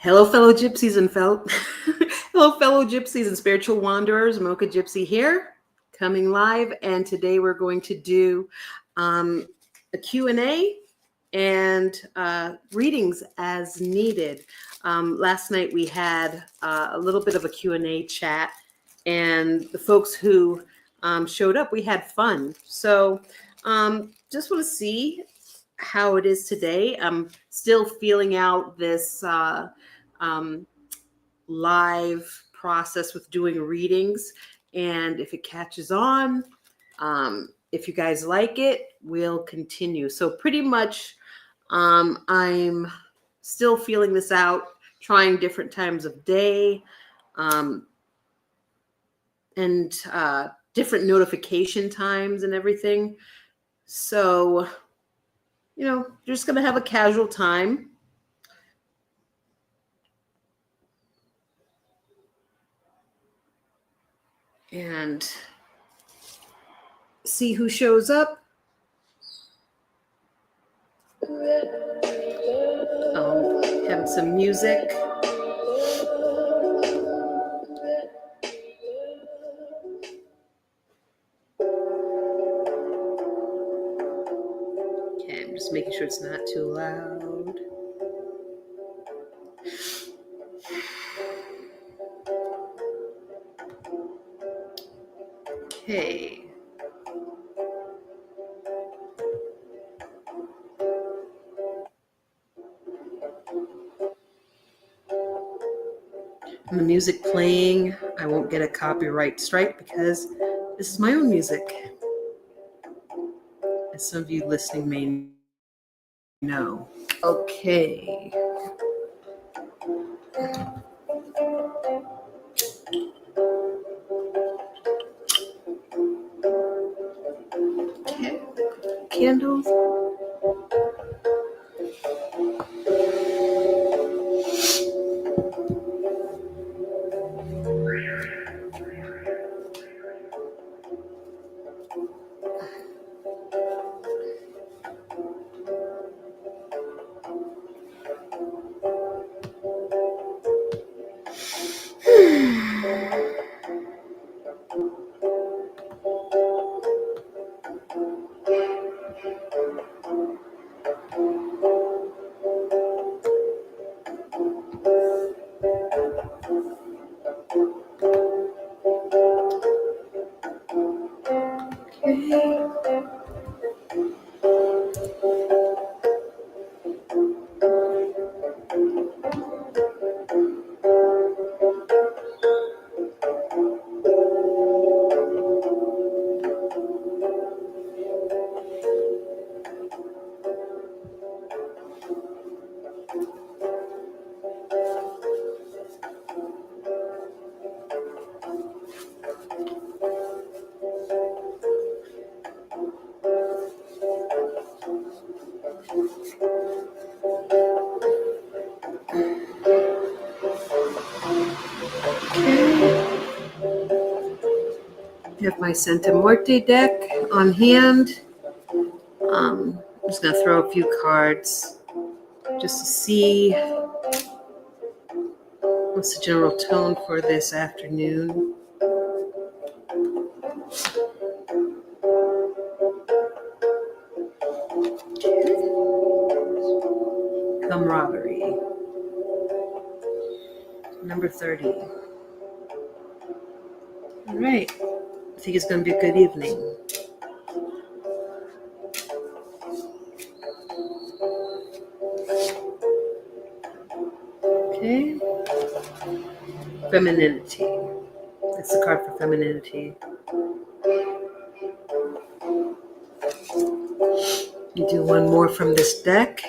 Hello, fellow gypsies and hello, fellow gypsies and spiritual wanderers. Mocha Gypsy here, coming live, and today we're going to do a Q&A and readings as needed. Last night we had a little bit of a Q&A chat, and the folks who showed up, we had fun. So just want to see how it is today. I'm still feeling out this live process with doing readings, and if it catches on, if you guys like it, we'll continue. So pretty much I'm still feeling this out, trying different times of day, and different notification times and everything. So you're just going to have a casual time. And see who shows up. Having some music. Okay, I'm just making sure it's not too loud. Okay. And the music playing, I won't get a copyright strike because this is my own music, as some of you listening may know. Okay. Okay. Candles. I have my Santa Muerte deck on hand. I'm just going to throw a few cards just to see what's the general tone for this afternoon. Camaraderie. Number 30. All right. I think it's going to be a good evening. Okay. Femininity. That's the card for femininity. You do one more from this deck.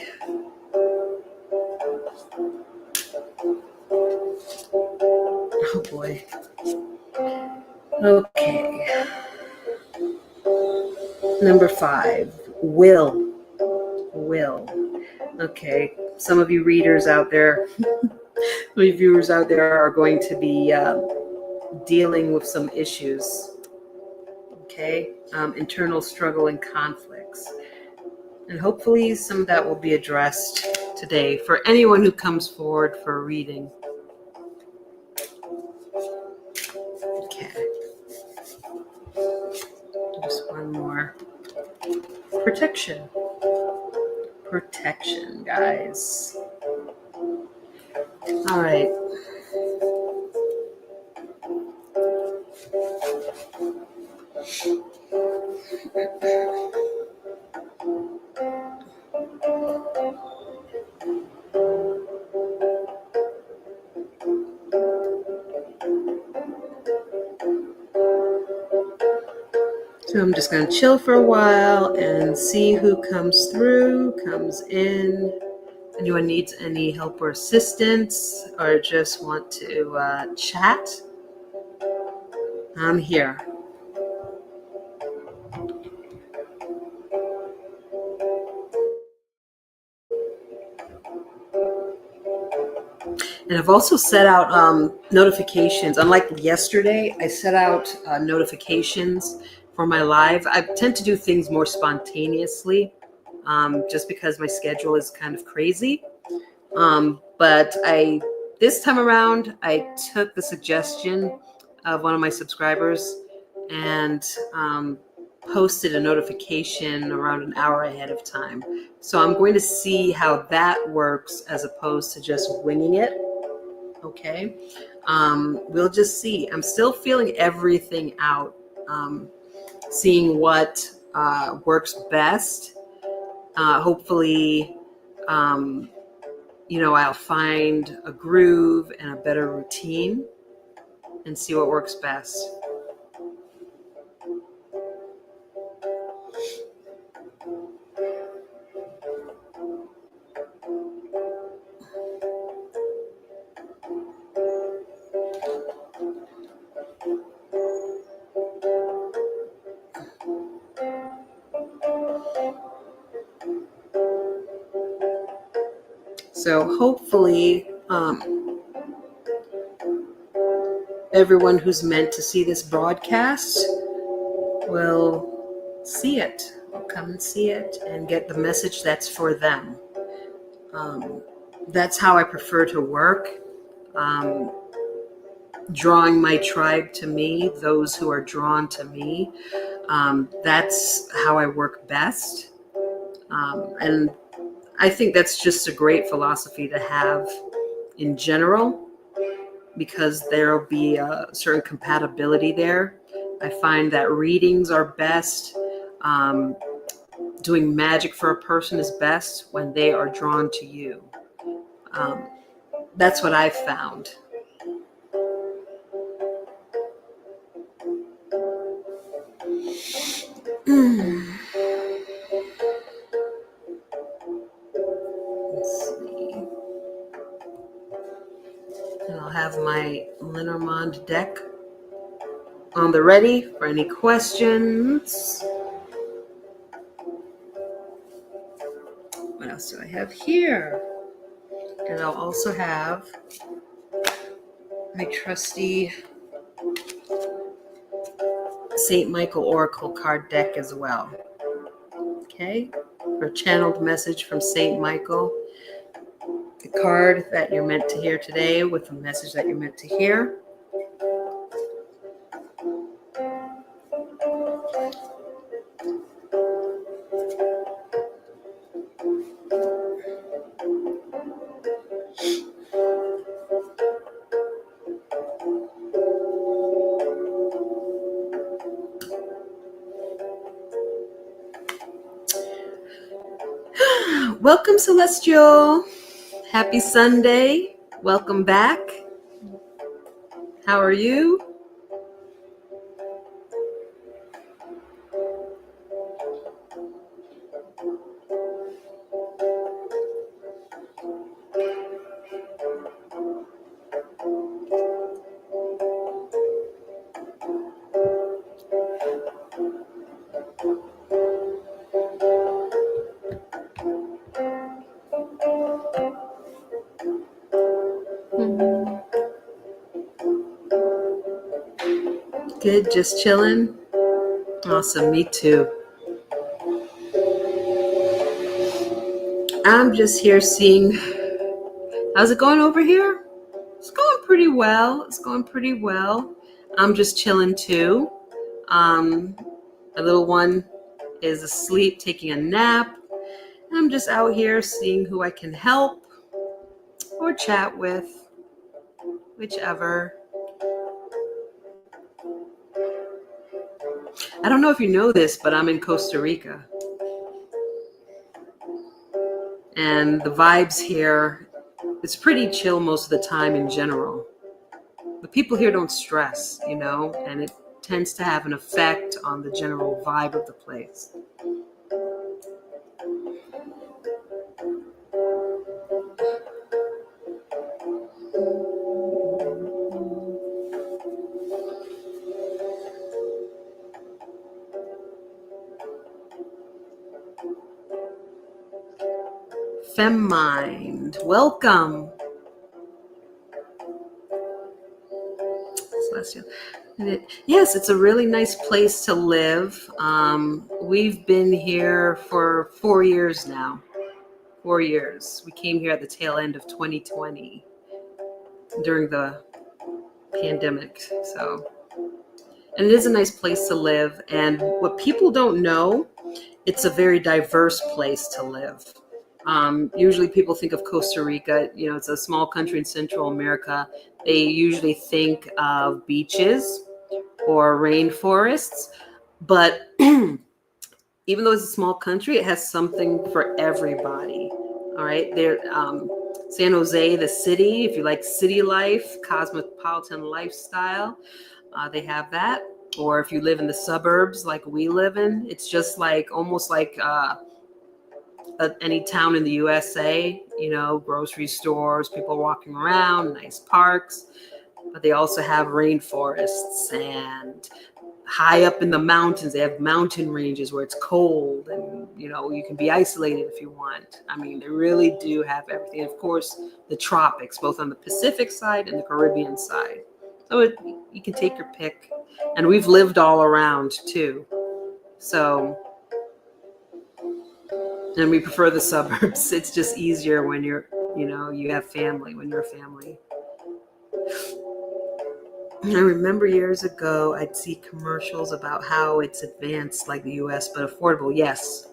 Oh boy. Okay. Number 5. Will. Okay. Some of you readers out there, some of you viewers out there are going to be dealing with some issues. Okay. Internal struggle and conflicts. And hopefully some of that will be addressed today for anyone who comes forward for a reading. Okay. Just one more. Protection. Protection, guys. All right. So I'm just going to chill for a while and see who comes through, comes in. Anyone needs any help or assistance or just want to chat, I'm here. And I've also set out notifications. Unlike yesterday, I set out notifications for my live. I tend to do things more spontaneously just because my schedule is kind of crazy. But this time around, I took the suggestion of one of my subscribers and posted a notification around an hour ahead of time. So I'm going to see how that works as opposed to just winging it. Okay. We'll just see. I'm still feeling everything out, seeing what works best. Hopefully, I'll find a groove and a better routine and see what works best. So hopefully, everyone who's meant to see this broadcast will see it, will come and see it and get the message that's for them. That's how I prefer to work. Drawing my tribe to me, those who are drawn to me. That's how I work best. And I think that's just a great philosophy to have in general, because there'll be a certain compatibility there. I find that readings are best. Doing magic for a person is best when they are drawn to you. That's what I've found. Let's see. And I'll have my Lenormand deck on the ready for any questions. What else do I have here? And I'll also have my trusty St. Michael Oracle card deck as well. Okay, for a channeled message from St. Michael. The card that you're meant to hear today with the message that you're meant to hear. Welcome, Celestial. Happy Sunday. Welcome back. How are you? Good, just chilling. Awesome, me too. I'm just here seeing how's it going over here. It's going pretty well. It's going pretty well. I'm just chilling too. Um, my little one is asleep, taking a nap. I'm just out here seeing who I can help or chat with, whichever. I don't know if you know this, but I'm in Costa Rica. And the vibes here, it's pretty chill most of the time in general. The people here don't stress, and it tends to have an effect on the general vibe of the place. FemMind, welcome. Celestial. Yes, it's a really nice place to live. We've been here for 4 years now. 4 years. We came here at the tail end of 2020 during the pandemic. And it is a nice place to live. And what people don't know, it's a very diverse place to live. Usually people think of Costa Rica, it's a small country in Central America. They usually think of beaches or rainforests. But even though it's a small country, it has something for everybody. All right. San Jose, the city, if you like city life, cosmopolitan lifestyle, they have that. Or if you live in the suburbs like we live in, it's just like almost like any town in the USA, grocery stores, people walking around, nice parks. But they also have rainforests, and high up in the mountains, they have mountain ranges where it's cold, and you can be isolated if you want. I mean, they really do have everything. Of course, the tropics, both on the Pacific side and the Caribbean side. So you can take your pick. And we've lived all around too. And we prefer the suburbs. It's just easier when you have family, when you're a family. I remember years ago, I'd see commercials about how it's advanced like the US, but affordable. Yes,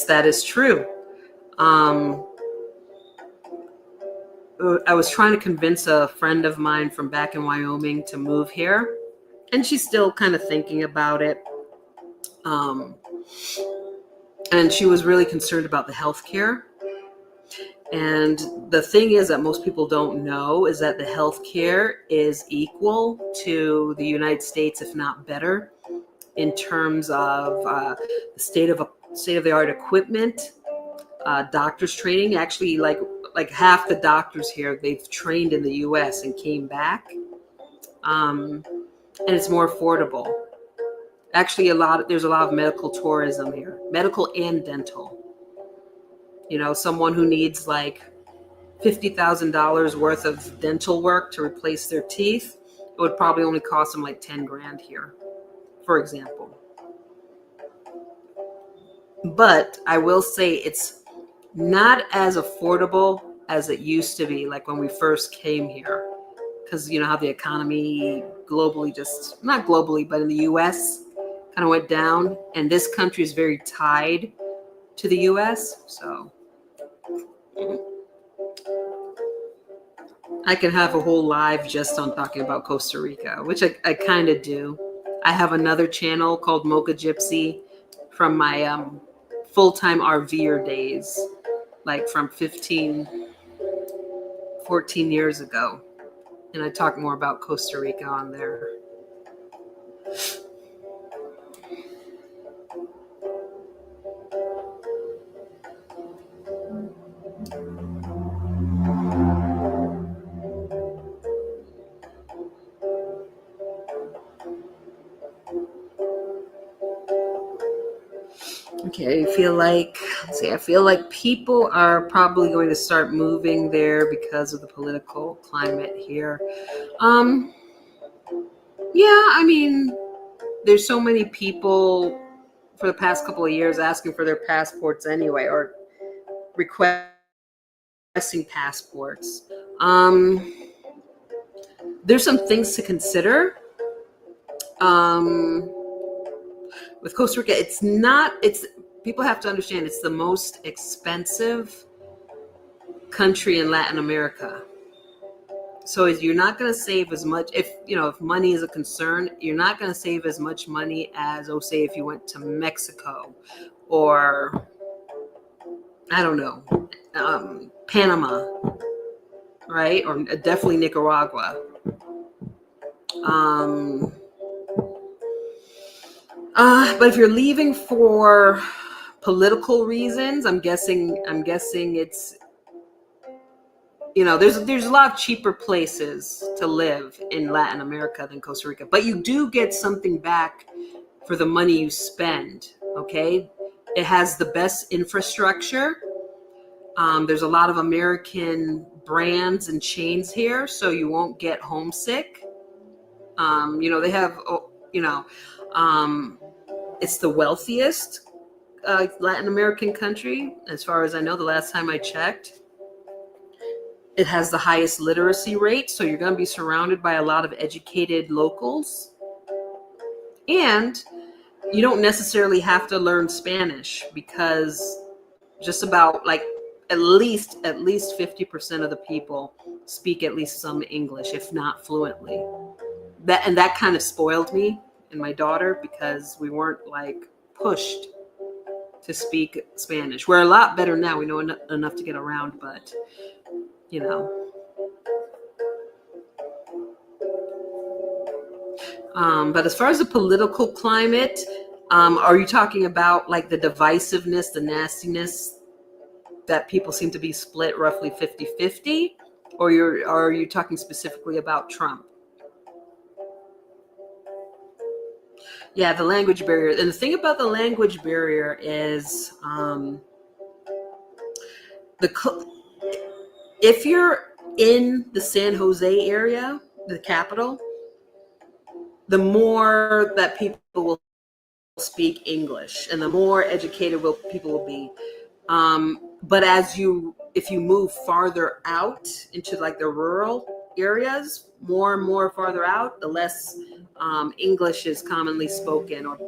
that is true. I was trying to convince a friend of mine from back in Wyoming to move here, and she's still kind of thinking about it. And she was really concerned about the healthcare. And the thing is that most people don't know is that the healthcare is equal to the United States, if not better, in terms of the state of the art equipment, doctors training. Actually, like half the doctors here, they've trained in the U.S. and came back, and it's more affordable. Actually, there's a lot of medical tourism here, medical and dental. Someone who needs like $50,000 worth of dental work to replace their teeth, it would probably only cost them like 10 grand here, for example. But I will say it's not as affordable as it used to be, like when we first came here, because you know how the economy globally, just not globally, but in the US kind of went down, and this country is very tied to the US. So I can have a whole live just on talking about Costa Rica, which I kind of do. I have another channel called Mocha Gypsy from my full-time RVer days, like from 14 years ago. And I talk more about Costa Rica on there. Okay, I feel like people are probably going to start moving there because of the political climate here. Yeah, I mean, there's so many people for the past couple of years asking for their passports anyway, or requesting passports. Um, there's some things to consider. Um, with Costa Rica, it's people have to understand it's the most expensive country in Latin America. So you're not going to save as much if money is a concern, you're not going to save as much money as, say, if you went to Mexico or I don't know, Panama, right? Or definitely Nicaragua. Um, but if you're leaving for political reasons, I'm guessing it's there's a lot of cheaper places to live in Latin America than Costa Rica, but you do get something back for the money you spend. Okay, it has the best infrastructure. There's a lot of American brands and chains here, so you won't get homesick. They have, it's the wealthiest Latin American country, as far as I know. The last time I checked, it has the highest literacy rate, so you're going to be surrounded by a lot of educated locals, and you don't necessarily have to learn Spanish because just about like at least 50% of the people speak at least some English, if not fluently. That kind of spoiled me and my daughter because we weren't like pushed to speak Spanish. We're a lot better now. We know enough to get around, but you know. But as far as the political climate, are you talking about like the divisiveness, the nastiness that people seem to be split roughly 50-50? Or are you talking specifically about Trump? Yeah, the language barrier. And the thing about the language barrier is if you're in the San Jose area, the capital, the more that people will speak English and the more educated people will be. But if you move farther out into like the rural areas, more and more farther out, the less English is commonly spoken, or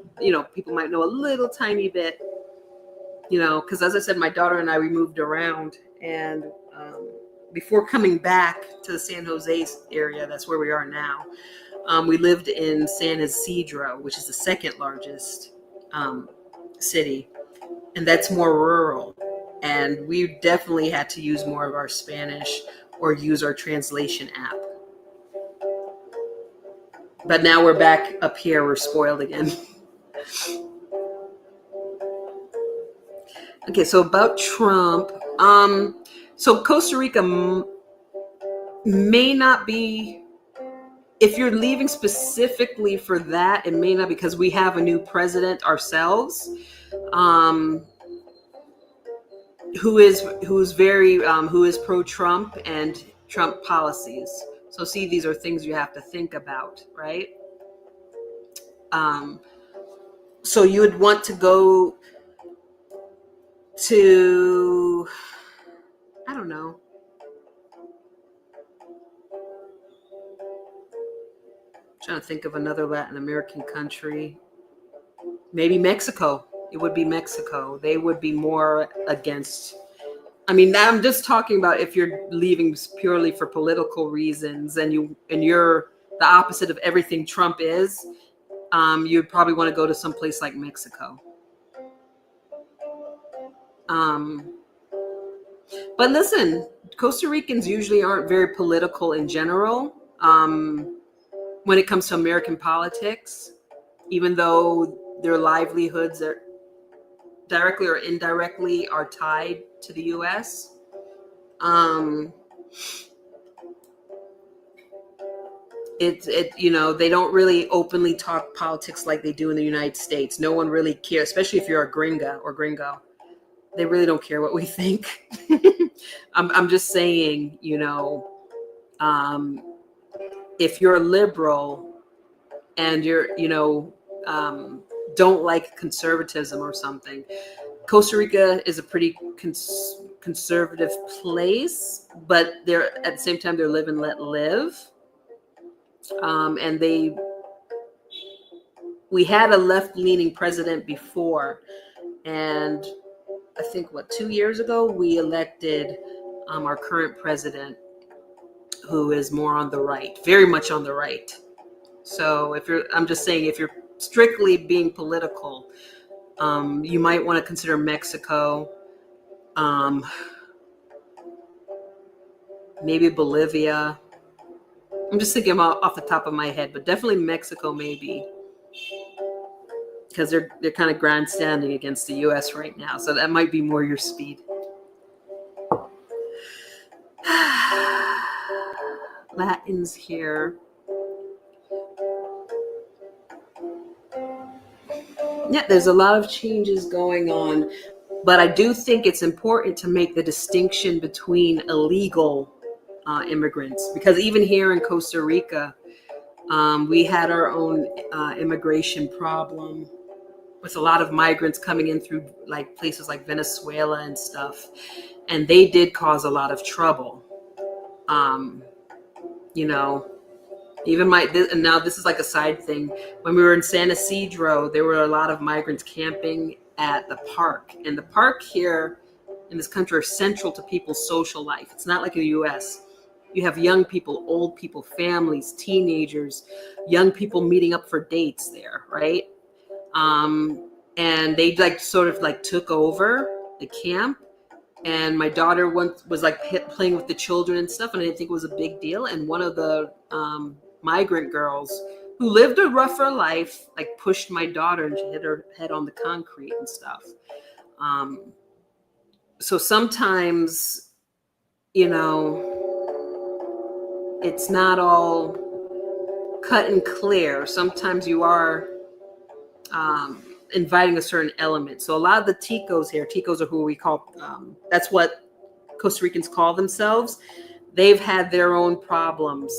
people might know a little tiny bit. Because as I said, my daughter and I, we moved around, and before coming back to the San Jose area, that's where we are now. We lived in San Isidro, which is the second largest city, and that's more rural. And we definitely had to use more of our Spanish or use our translation app. But now we're back up here. We're spoiled again. Okay, so about Trump. So Costa Rica may not be, if you're leaving specifically for that, it may not, because we have a new president ourselves. Who is pro-Trump and Trump policies. So see, these are things you have to think about, right? So you would want to go to, I don't know, I'm trying to think of another Latin American country. Maybe Mexico. It would be Mexico. They would be more against. I mean, I'm just talking about if you're leaving purely for political reasons and you're the opposite of everything Trump is, you'd probably want to go to some place like Mexico. But listen, Costa Ricans usually aren't very political in general when it comes to American politics, even though their livelihoods are directly or indirectly are tied to the U.S. They don't really openly talk politics like they do in the United States. No one really cares, especially if you're a gringa or gringo. They really don't care what we think. I'm just saying, if you're a liberal and you're, don't like conservatism or something, Costa Rica is a pretty conservative place, but they're at the same time they're live and let live. And we had a left-leaning president before, and I think 2 years ago we elected our current president, who is more on the right, very much on the right. So I'm just saying, if you're strictly being political, you might want to consider Mexico, maybe Bolivia. I'm just thinking off the top of my head, but definitely Mexico, maybe, because they're kind of grandstanding against the U.S. right now. So that might be more your speed. Latins here. Yeah, there's a lot of changes going on, but I do think it's important to make the distinction between illegal immigrants, because even here in Costa Rica, we had our own immigration problem with a lot of migrants coming in through like places like Venezuela and stuff, and they did cause a lot of trouble. You know, even and now this is like a side thing. When we were in San Isidro, there were a lot of migrants camping at the park, and the park here in this country are central to people's social life. It's not like in the U.S. You have young people, old people, families, teenagers, young people meeting up for dates there, right? And they like sort of like took over the camp. And my daughter once was like playing with the children and stuff, and I didn't think it was a big deal. And one of the migrant girls who lived a rougher life like pushed my daughter, and she hit her head on the concrete and stuff. So sometimes, you know, it's not all cut and clear. Sometimes you are inviting a certain element. So a lot of the Ticos here, Ticos are who we call, that's what Costa Ricans call themselves. They've had their own problems.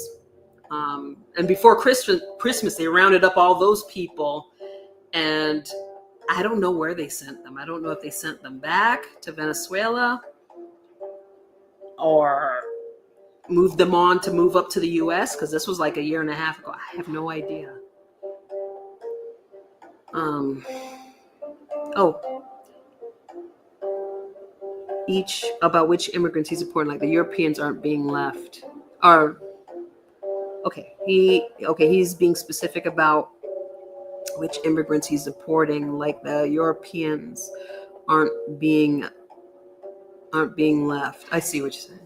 And before Christmas, they rounded up all those people, and I don't know where they sent them. I don't know if they sent them back to Venezuela or moved them on to move up to the U.S., because this was like a year and a half ago. I have no idea. Each about which immigrants he's supporting, like the Europeans aren't being left. He's being specific about which immigrants he's supporting, like the Europeans aren't being left. I see what you're saying.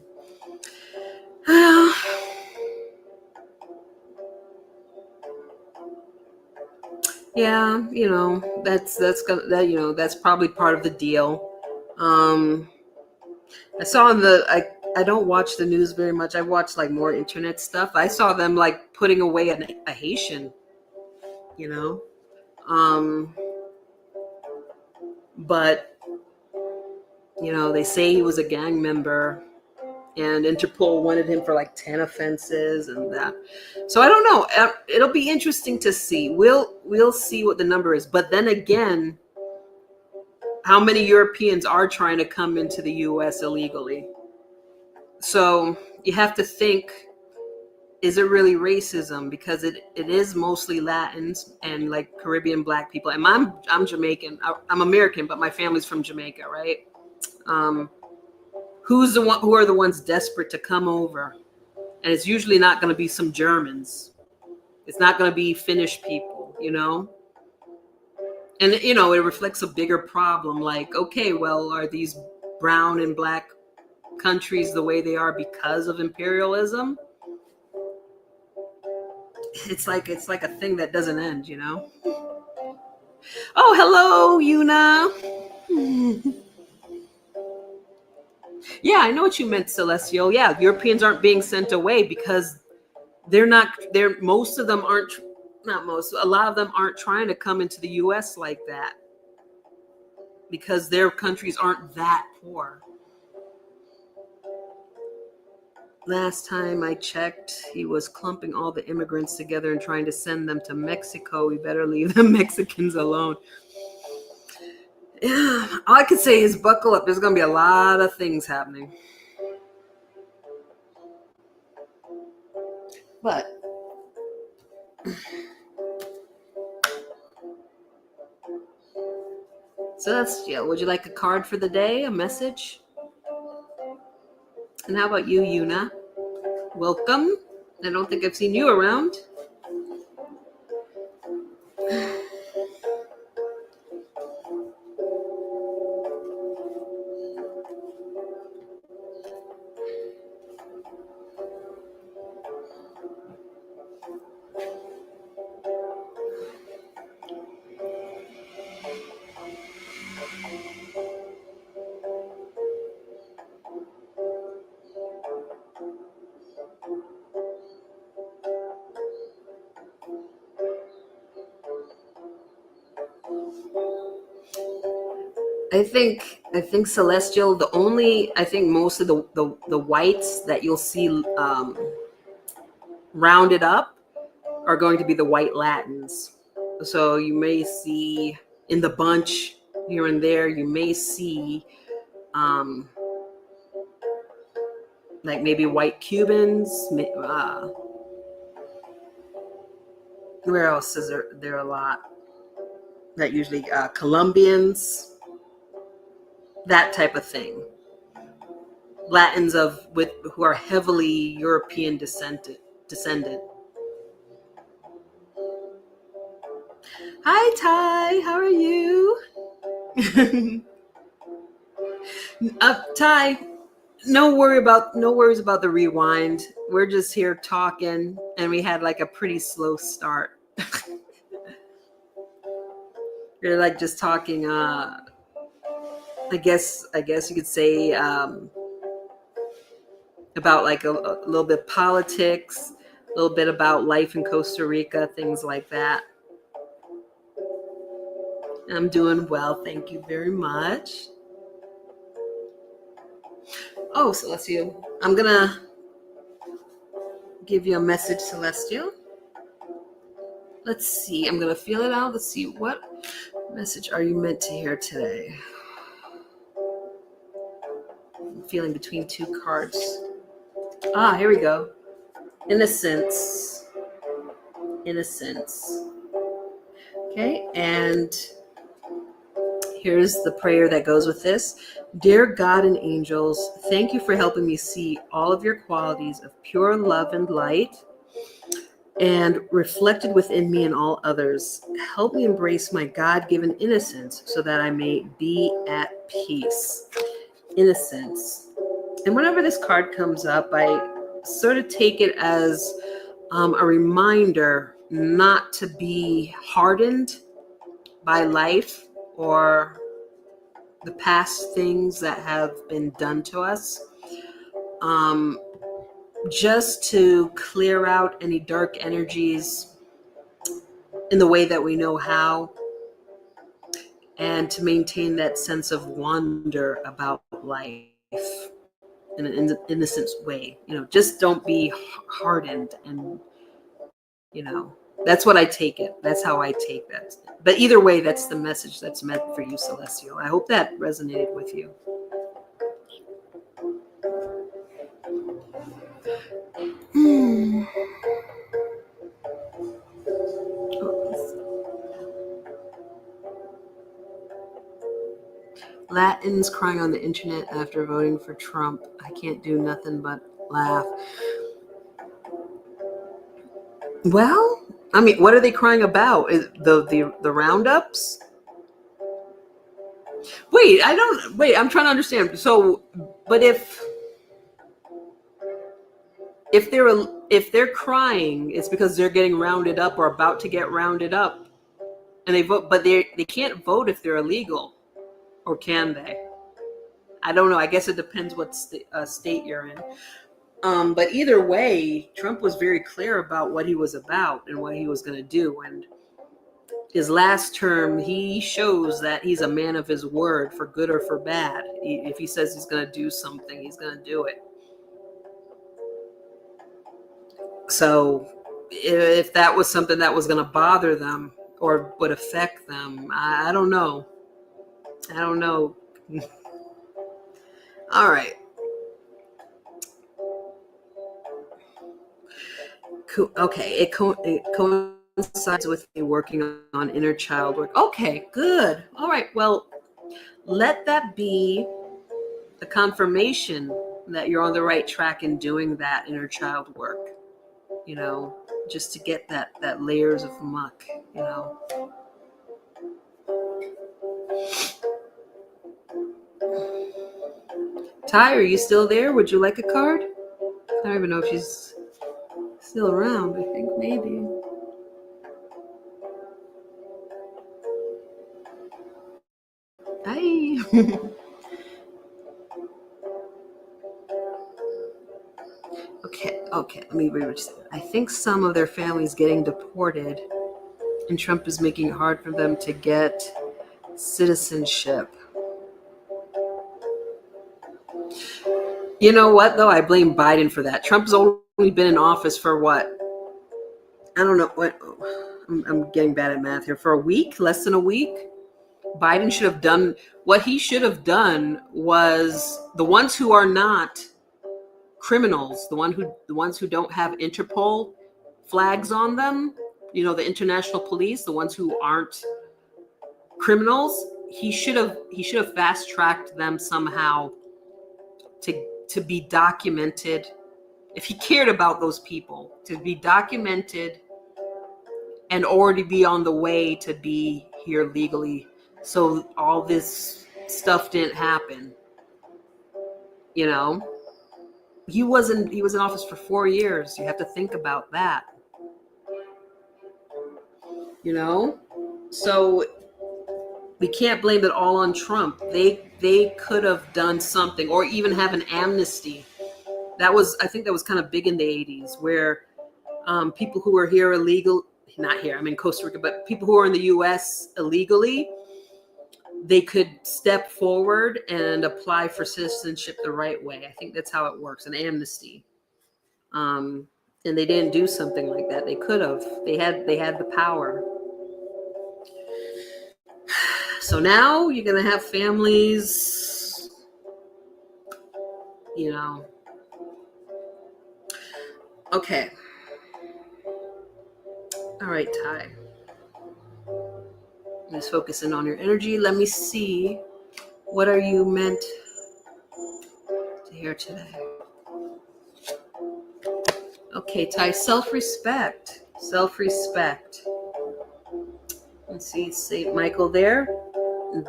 Yeah, that's probably part of the deal. I saw I don't watch the news very much. I watch like more internet stuff. I saw them like putting away a Haitian, but they say he was a gang member, and Interpol wanted him for like 10 offenses and that. So I don't know. It'll be interesting to see. We'll see what the number is. But then again, how many Europeans are trying to come into the U.S. illegally? So you have to think, is it really racism? Because it is mostly Latins and like Caribbean Black people. And I'm Jamaican. I'm American, but my family's from Jamaica, right? Who are the ones desperate to come over? And it's usually not going to be some Germans. It's not going to be Finnish people, And, it reflects a bigger problem. Like, okay, well, are these brown and Black countries the way they are because of imperialism? It's like a thing that doesn't end, Oh, hello, Yuna. Yeah, I know what you meant, Celestial. Yeah, Europeans aren't being sent away because most of them aren't, not most, a lot of them aren't trying to come into the U.S. like that because their countries aren't that poor. Last time I checked, he was clumping all the immigrants together and trying to send them to Mexico. We better leave the Mexicans alone. Yeah, all I could say is buckle up. There's going to be a lot of things happening. But so that's, yeah. Would you like a card for the day? A message? And how about you, Yuna? Welcome. I don't think I've seen you around. I think celestial. I think most of the whites that you'll see rounded up are going to be the white Latins. So you may see in the bunch here and there, you may see um, like maybe white Cubans. Where else is there a lot? That usually Colombians, that type of thing. Latins who are heavily European descended. Hi Ty, how are you? Ty, no worries about the rewind. We're just here talking, and we had like a pretty slow start. We're like just talking. I guess you could say about like a little bit of politics, a little bit about life in Costa Rica, things like that. I'm doing well, thank you very much. Oh, Celestial, I'm gonna give you a message, Celestial. Let's see, I'm gonna feel it out. Let's see, what message are you meant to hear today? I'm feeling between two cards. Here we go. Innocence. Okay, and here's the prayer that goes with this. Dear God and angels, thank you for helping me see all of your qualities of pure love and light and reflected within me and all others. Help me embrace my God-given innocence so that I may be at peace. Innocence. And whenever this card comes up, I sort of take it as a reminder not to be hardened by life or the past things that have been done to us. Just to clear out any dark energies in the way that we know how, and to maintain that sense of wonder about life in an innocent way. Just don't be hardened, and that's what I take it. That's how I take that. But either way, that's the message that's meant for you, Celestial. I hope that resonated with you. Latins crying on the internet after voting for Trump. I can't do nothing but laugh. Well, I mean, what are they crying about? Is the roundups? Wait, I'm trying to understand. So, but if they're crying, it's because they're getting rounded up or about to get rounded up, and they vote, but they can't vote if they're illegal, or can they? I don't know. I guess it depends what state you're in. But either way, Trump was very clear about what he was about and what he was going to do. And his last term, he shows that he's a man of his word, for good or for bad. If he says he's going to do something, he's going to do it. So if that was something that was going to bother them or would affect them, I don't know. I don't know. All right. Okay. It coincides with me working on inner child work. Okay, good. All right. Well, let that be the confirmation that you're on the right track in doing that inner child work, you know, just to get that layers of muck, you know. Ty, are you still there? Would you like a card? I don't even know if she's still around. I think maybe. Hi. Okay, let me read what you said. I think some of their families getting deported, and Trump is making it hard for them to get citizenship. You know what, though? I blame Biden for that. Trump's only been in office for what? I don't know what. I'm getting bad at math here. For a week, less than a week. Biden should have done what he should have done was the ones who are not criminals, the ones who don't have Interpol flags on them, you know, the international police, the ones who aren't criminals, he should have fast tracked them somehow to be documented. If he cared about those people, to be documented and already be on the way to be here legally, so all this stuff didn't happen. You know, he was in office for 4 years. You have to think about that. You know, so we can't blame it all on Trump. They could have done something, or even have an amnesty. I think that was kind of big in the 80s, where people who were here illegal, not here, I'm in Costa Rica, but people who are in the US illegally, they could step forward and apply for citizenship the right way. I think that's how it works, an amnesty. And they didn't do something like that. They could have. They had the power. So now you're gonna have families, you know. Okay. All right, Ty. Just focusing on your energy. Let me see. What are you meant to hear today? Okay, Ty, self-respect. Self-respect. Let's see, St. Michael there.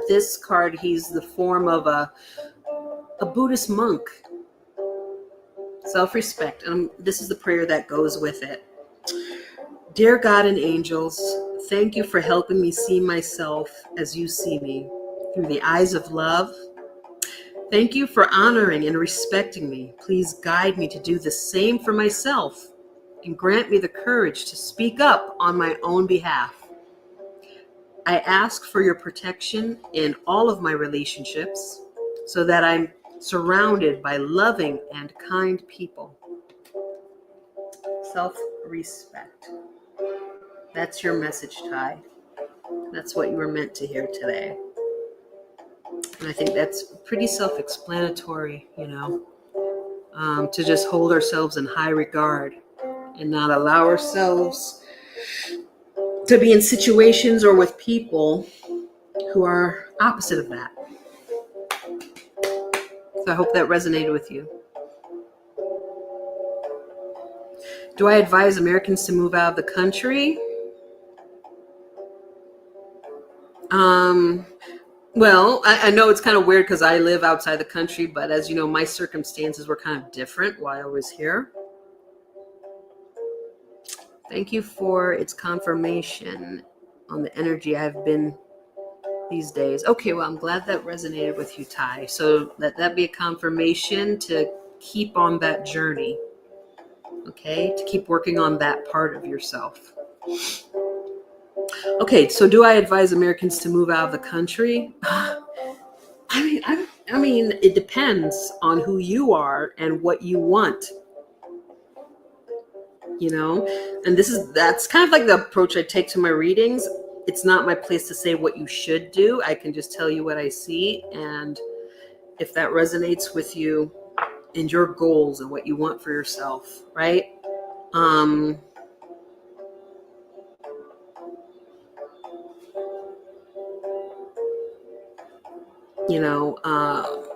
This card, he's the form of a Buddhist monk. Self-respect. And this is the prayer that goes with it. Dear God and angels, thank you for helping me see myself as you see me, through the eyes of love. Thank you for honoring and respecting me. Please guide me to do the same for myself and grant me the courage to speak up on my own behalf. I ask for your protection in all of my relationships so that I'm surrounded by loving and kind people. Self-respect. That's your message, Ty. That's what you were meant to hear today. And I think that's pretty self-explanatory, you know, to just hold ourselves in high regard and not allow ourselves to be in situations or with people who are opposite of that. So I hope that resonated with you. Do I advise Americans to move out of the country? Well, I know it's kind of weird because I live outside the country, but as you know, my circumstances were kind of different while I was here. Thank you for its confirmation on the energy I've been these days. Okay, well, I'm glad that resonated with you, Ty. So let that be a confirmation to keep on that journey, okay? To keep working on that part of yourself. Okay, so do I advise Americans to move out of the country? I mean, it depends on who you are and what you want. You know, and that's kind of like the approach I take to my readings. it's not my place to say what you should do. I can just tell you what I see. And if that resonates with you and your goals and what you want for yourself, right?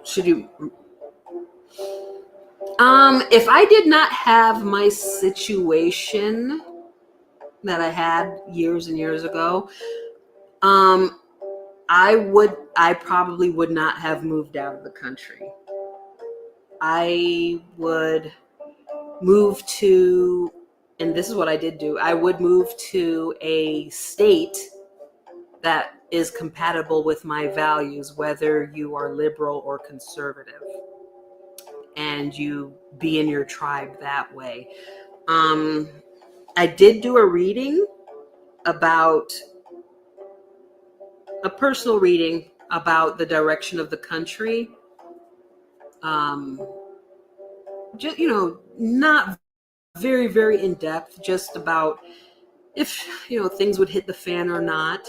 Should you if I did not have my situation that I had years and years ago, I probably would not have moved out of the country. I would move to, and this is what I did do, I would move to a state that is compatible with my values, whether you are liberal or conservative, and you be in your tribe that way. I did do a reading about a personal reading about the direction of the country. Just, not very, very in depth, just about if, things would hit the fan or not,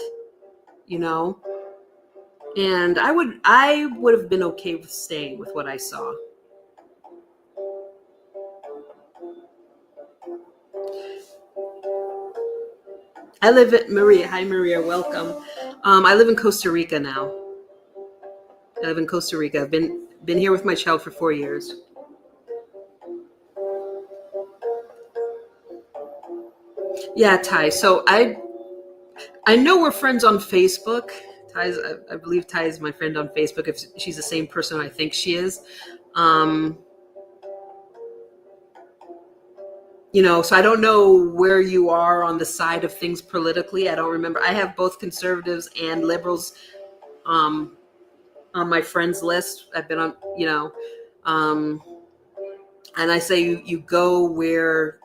and I would have been okay with staying with what I saw. I live at Maria. Hi, Maria. Welcome. I live in Costa Rica now. I live in Costa Rica. I've been here with my child for 4 years. Yeah, Ty. So I know we're friends on Facebook. I believe Ty is my friend on Facebook. If she's the same person I think she is, so I don't know where you are on the side of things politically. I don't remember. I have both conservatives and liberals on my friends list. I've been on, and I say you go where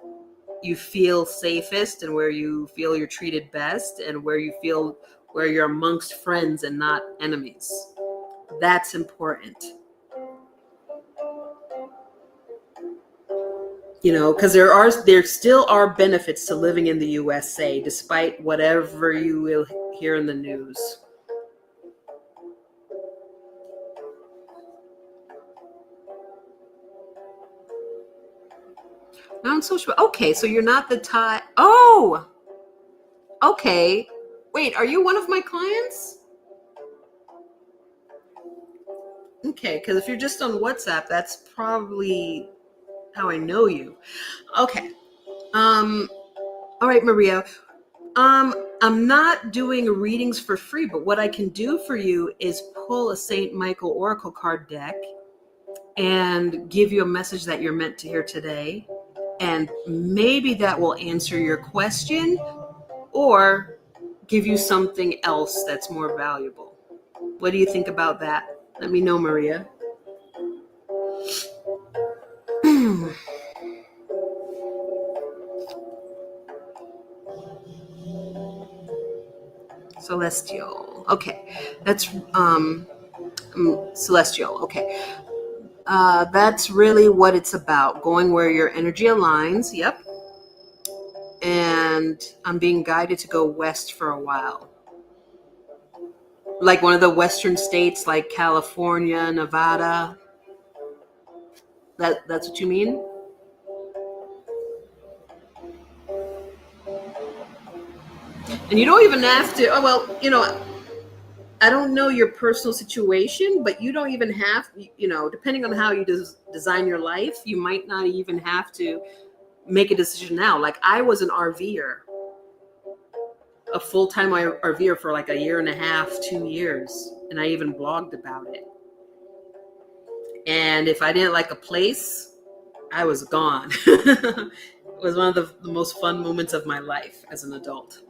you feel safest and where you feel you're treated best and where you feel where you're amongst friends and not enemies. That's important. Because there still are benefits to living in the USA, despite whatever you will hear in the news. Not on social. Okay, so you're not the Thai. Oh, okay. Wait, are you one of my clients? Okay, because if you're just on WhatsApp, that's probably how I know you. Okay. All right, Maria. I'm not doing readings for free, but what I can do for you is pull a Saint Michael Oracle card deck and give you a message that you're meant to hear today. And maybe that will answer your question or give you something else that's more valuable. What do you think about that? Let me know, Maria. Celestial. Okay. That's celestial. Okay. That's really what it's about. Going where your energy aligns. Yep. And I'm being guided to go west for a while. Like one of the western states like California, Nevada. That's what you mean? And you don't even have to, oh, well, I don't know your personal situation, but you don't even have, depending on how you design your life, you might not even have to make a decision now. Like I was an RVer, a full-time RVer for like a year and a half, 2 years. And I even blogged about it. And if I didn't like a place, I was gone. It was one of the most fun moments of my life as an adult.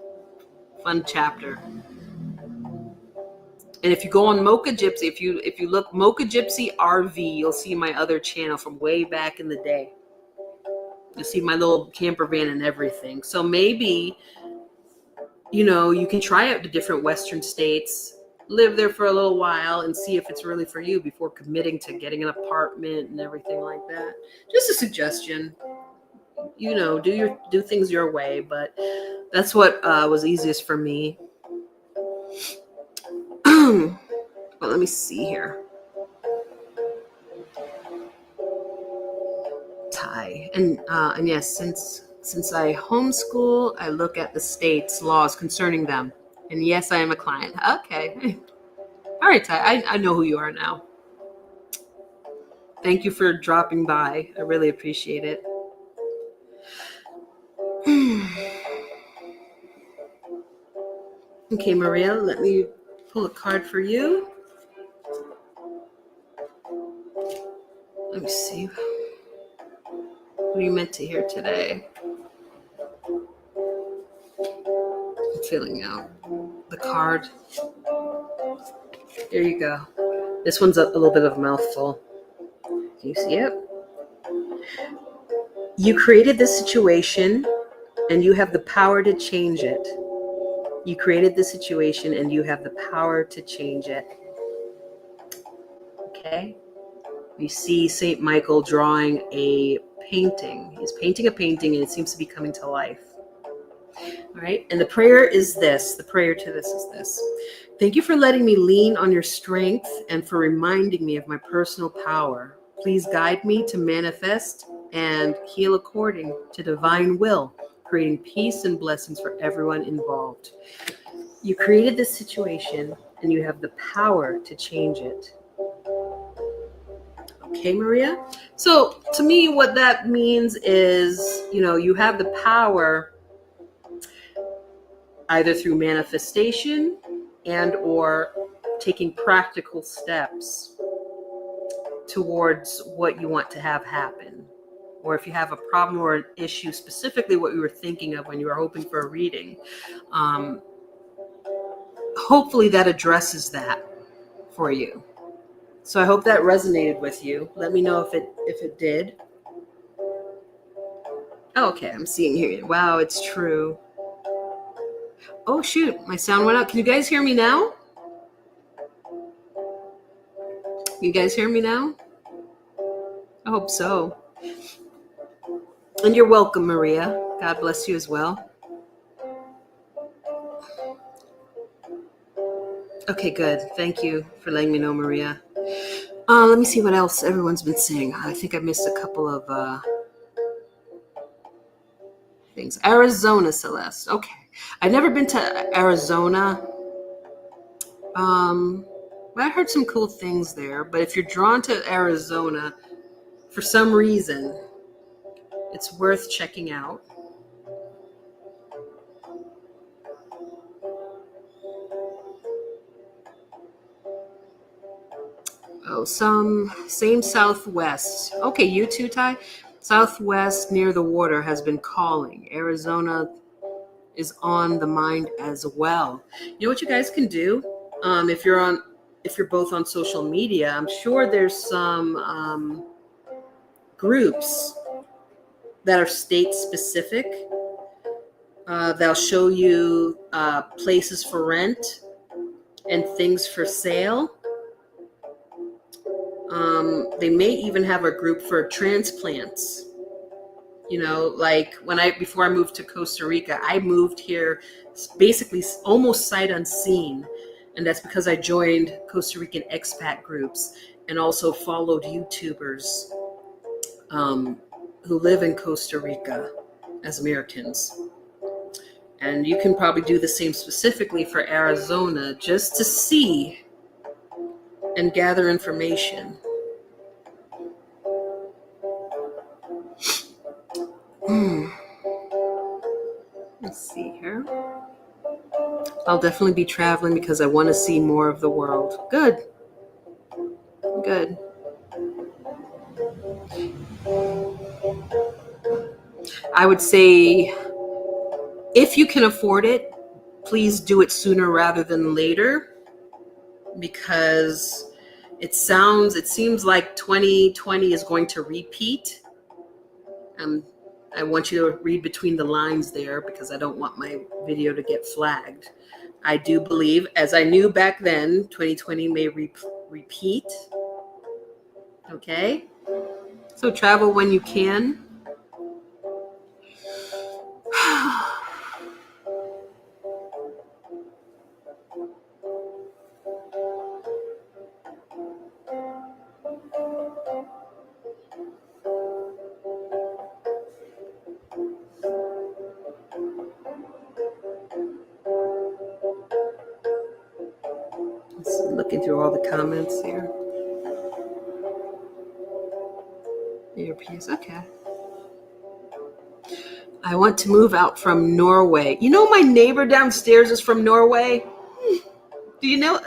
Fun chapter. And if you go on Mocha Gypsy, if you look Mocha Gypsy RV, you'll see my other channel from way back in the day. You'll see my little camper van and everything. So maybe, you can try out the different Western states, live there for a little while and see if it's really for you before committing to getting an apartment and everything like that. Just a suggestion. Do things your way, but that's what was easiest for me. But let me see here. Thai. And yes, since I homeschool, I look at the state's laws concerning them. And yes, I am a client. Okay. All right, Ty. I know who you are now. Thank you for dropping by. I really appreciate it. Okay, Maria, let me pull a card for you. Let me see. What are you meant to hear today? I'm filling out the card. There you go. This one's a little bit of a mouthful. Can you see it? You created this situation and you have the power to change it. You created the situation and you have the power to change it. Okay? You see St. Michael drawing a painting. He's painting a painting and it seems to be coming to life. All right? And the prayer is this. The prayer to this is this. Thank you for letting me lean on your strength and for reminding me of my personal power. Please guide me to manifest and heal according to divine will, creating peace and blessings for everyone involved. You created this situation and you have the power to change it. Okay, Maria? So to me, what that means is, you have the power either through manifestation and or taking practical steps towards what you want to have happen. Or if you have a problem or an issue, specifically what you were thinking of when you were hoping for a reading, hopefully that addresses that for you. So I hope that resonated with you. Let me know if it did. Oh, okay, I'm seeing here. Wow, it's true. Oh shoot, my sound went out. Can you guys hear me now? You guys hear me now? I hope so. And you're welcome, Maria. God bless you as well. Okay, good. Thank you for letting me know, Maria. Let me see what else everyone's been saying. I think I missed a couple of things. Arizona, Celeste. Okay. I've never been to Arizona. I heard some cool things there, but if you're drawn to Arizona, for some reason, it's worth checking out. Oh, same Southwest. Okay, you too, Ty. Southwest near the water has been calling. Arizona is on the mind as well. You know what you guys can do? If you're both on social media, I'm sure there's some groups that are state specific. They'll show you places for rent and things for sale. They may even have a group for transplants. Like before I moved to Costa Rica, I moved here basically almost sight unseen. And that's because I joined Costa Rican expat groups and also followed YouTubers who live in Costa Rica as Americans. And you can probably do the same specifically for Arizona just to see and gather information. Let's see here. I'll definitely be traveling because I want to see more of the world. Good. I would say if you can afford it, please do it sooner rather than later, because it seems like 2020 is going to repeat. I want you to read between the lines there because I don't want my video to get flagged. I do believe, as I knew back then, 2020 may repeat. Okay? So travel when you can. Looking through all the comments here. Earpiece, okay. I want to move out from Norway. You know, my neighbor downstairs is from Norway. Do you know?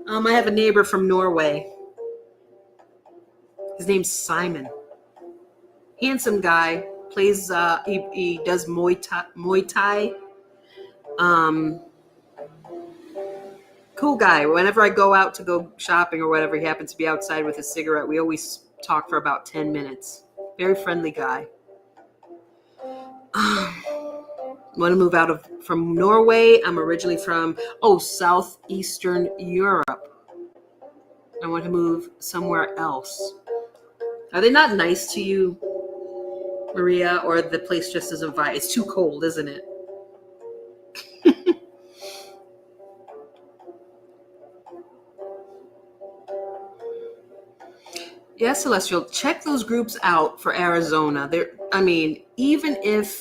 I have a neighbor from Norway. His name's Simon. Handsome guy. Plays. He does Muay Thai. Cool guy. Whenever I go out to go shopping or whatever, he happens to be outside with a cigarette. We always talk for about 10 minutes. Very friendly guy. Want to move out from Norway. I'm originally from southeastern Europe. I want to move somewhere else. Are they not nice to you, Maria, or the place just doesn't vibe? It's too cold, isn't it? Yeah, Celestial, check those groups out for Arizona. Even if,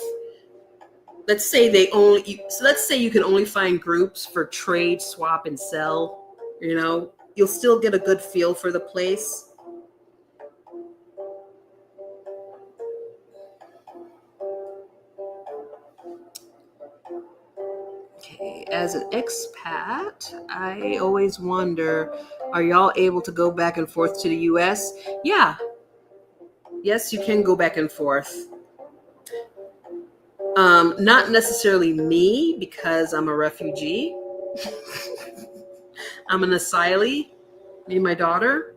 let's say you can only find groups for trade, swap, and sell, you'll still get a good feel for the place. Okay, as an expat, I always wonder, are y'all able to go back and forth to the US? Yeah. Yes, you can go back and forth. Not necessarily me, because I'm a refugee. I'm an asylee, me and my daughter.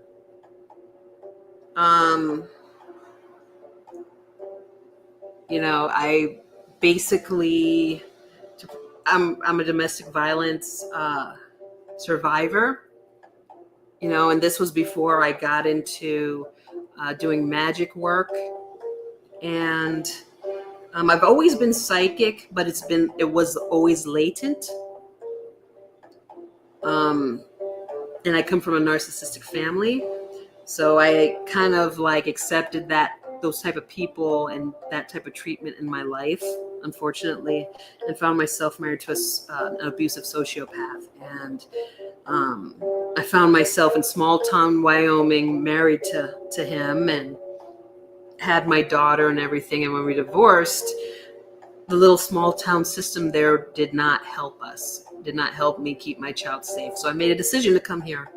I basically, I'm a domestic violence survivor, and this was before I got into doing magic work. And I've always been psychic, but it was always latent. And I come from a narcissistic family, so I kind of accepted those type of people and that type of treatment in my life, unfortunately, and found myself married to an abusive sociopath. And I found myself in small town Wyoming, married to him, and had my daughter and everything. And when we divorced, the little small town system there did not help me keep my child safe. So I made a decision to come here.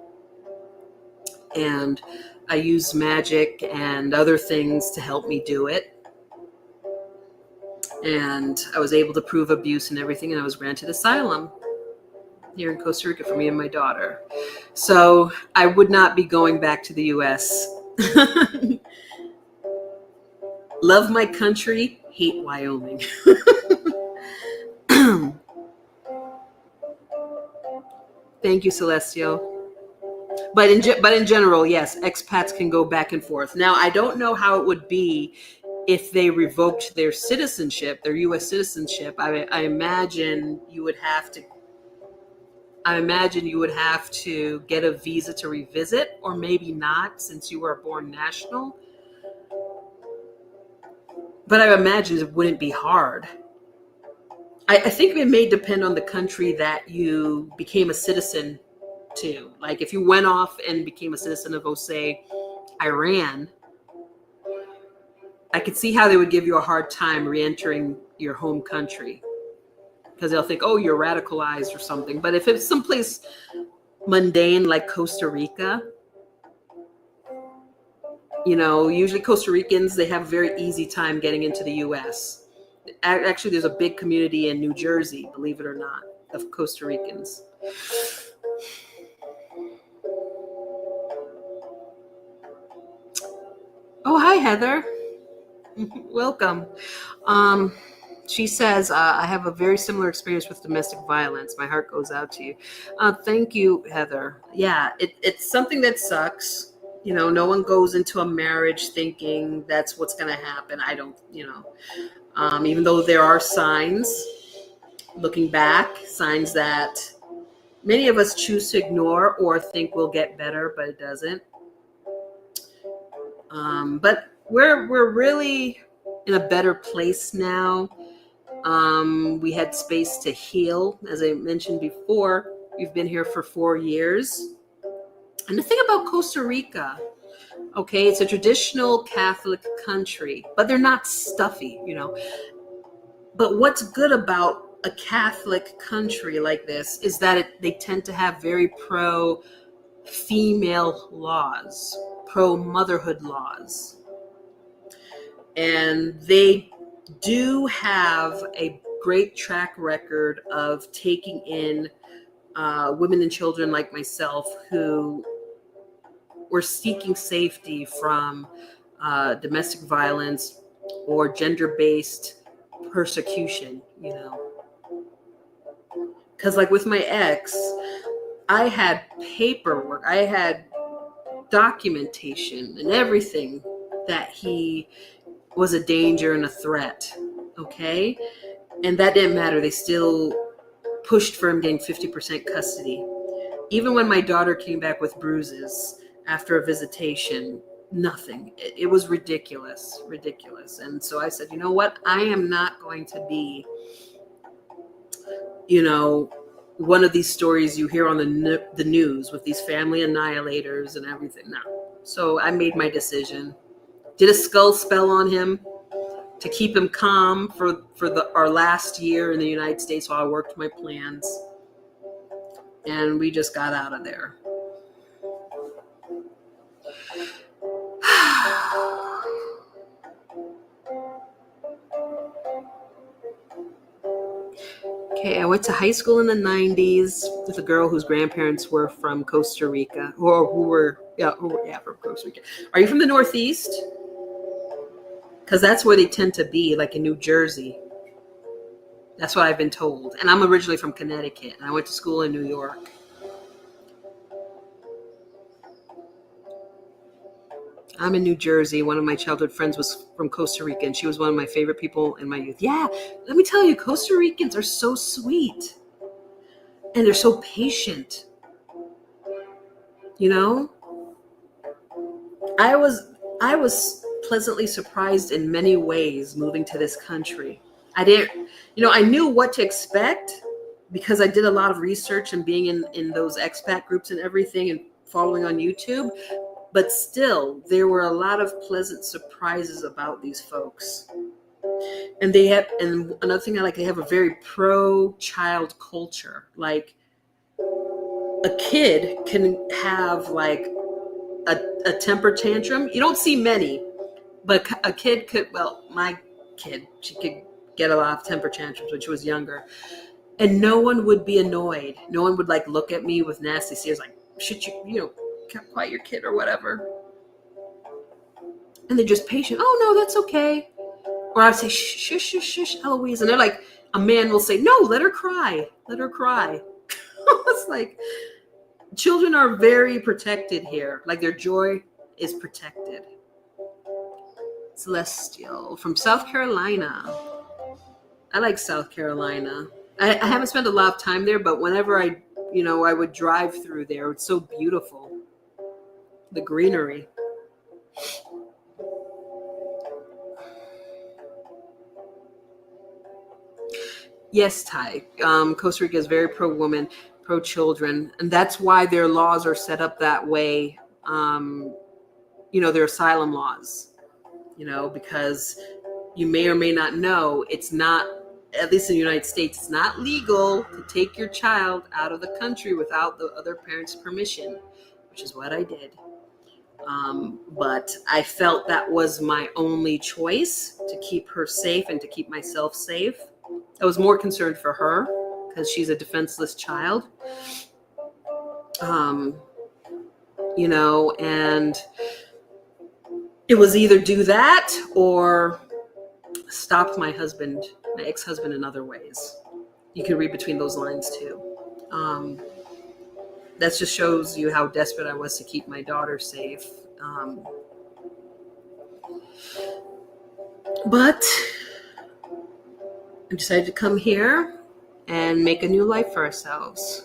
And I used magic and other things to help me do it. And I was able to prove abuse and everything, and I was granted asylum here in Costa Rica for me and my daughter. So I would not be going back to the US. Love my country, hate Wyoming. Thank you, Celestial. But in general, yes, expats can go back and forth. Now, I don't know how it would be if they revoked their citizenship, their U.S. citizenship. I imagine you would have to get a visa to revisit, or maybe not, since you were a born national. But I imagine it wouldn't be hard. I think it may depend on the country that you became a citizen to. Like if you went off and became a citizen of, say, Iran, I could see how they would give you a hard time re-entering your home country, because they'll think, oh, you're radicalized or something. But if it's someplace mundane like Costa Rica, usually Costa Ricans, they have a very easy time getting into the U.S. Actually, there's a big community in New Jersey, believe it or not, of Costa Ricans. Oh, hi, Heather. Welcome. She says, I have a very similar experience with domestic violence. My heart goes out to you. Thank you, Heather. Yeah, it's something that sucks. No one goes into a marriage thinking that's what's going to happen. I don't, even though there are signs, looking back, signs that many of us choose to ignore or think will get better, but it doesn't. But we're really in a better place now. We had space to heal, as I mentioned before. We've been here for 4 years. And the thing about Costa Rica, okay, it's a traditional Catholic country, but they're not stuffy, you know. But what's good about a Catholic country like this is that they tend to have very pro-female laws, pro-motherhood laws. And they do have a great track record of taking in women and children like myself who were seeking safety from domestic violence or gender-based persecution, you know. Because like with my ex, I had paperwork, I had documentation and everything that he was a danger and a threat, okay? And that didn't matter. They still pushed for him getting 50% custody. Even when my daughter came back with bruises after a visitation, nothing. It was ridiculous. And so I said, you know what? I am not going to be, you know, one of these stories you hear on the news with these family annihilators and everything. No. So I made my decision. Did a skull spell on him to keep him calm for our last year in the United States while I worked my plans. And we just got out of there. Okay, I went to high school in the 90s with a girl whose grandparents were from Costa Rica, or who were from Costa Rica. Are you from the Northeast? Because that's where they tend to be, like in New Jersey. That's what I've been told. And I'm originally from Connecticut, and I went to school in New York. I'm in New Jersey. One of my childhood friends was from Costa Rica, and she was one of my favorite people in my youth. Yeah, let me tell you, Costa Ricans are so sweet. And they're so patient. You know? I was pleasantly surprised in many ways moving to this country. I knew what to expect because I did a lot of research and being in those expat groups and everything and following on YouTube. But still, there were a lot of pleasant surprises about these folks. And another thing I like, they have a very pro-child culture. Like, a kid can have like a temper tantrum. You don't see many, but a kid could, well, my kid, she could get a lot of temper tantrums when she was younger. And no one would be annoyed. No one would like look at me with nasty stares like, should you quiet your kid or whatever. And they're just patient. Oh, no, that's okay. Or I'd say, shh, shh, shh, shh, Eloise. And they're like, a man will say, no, let her cry. Let her cry. It's like, children are very protected here. Like their joy is protected. Celestial from South Carolina. I like South Carolina. I haven't spent a lot of time there, but whenever I would drive through there, it's so beautiful. The greenery. Yes, Ty. Costa Rica is very pro-woman, pro-children, and that's why their laws are set up that way. Their asylum laws. Because you may or may not know, it's not, at least in the United States, it's not legal to take your child out of the country without the other parent's permission, which is what I did. But I felt that was my only choice to keep her safe and to keep myself safe. I was more concerned for her because she's a defenseless child. And it was either do that or stop my ex-husband in other ways. You can read between those lines too. That just shows you how desperate I was to keep my daughter safe. But I decided to come here and make a new life for ourselves.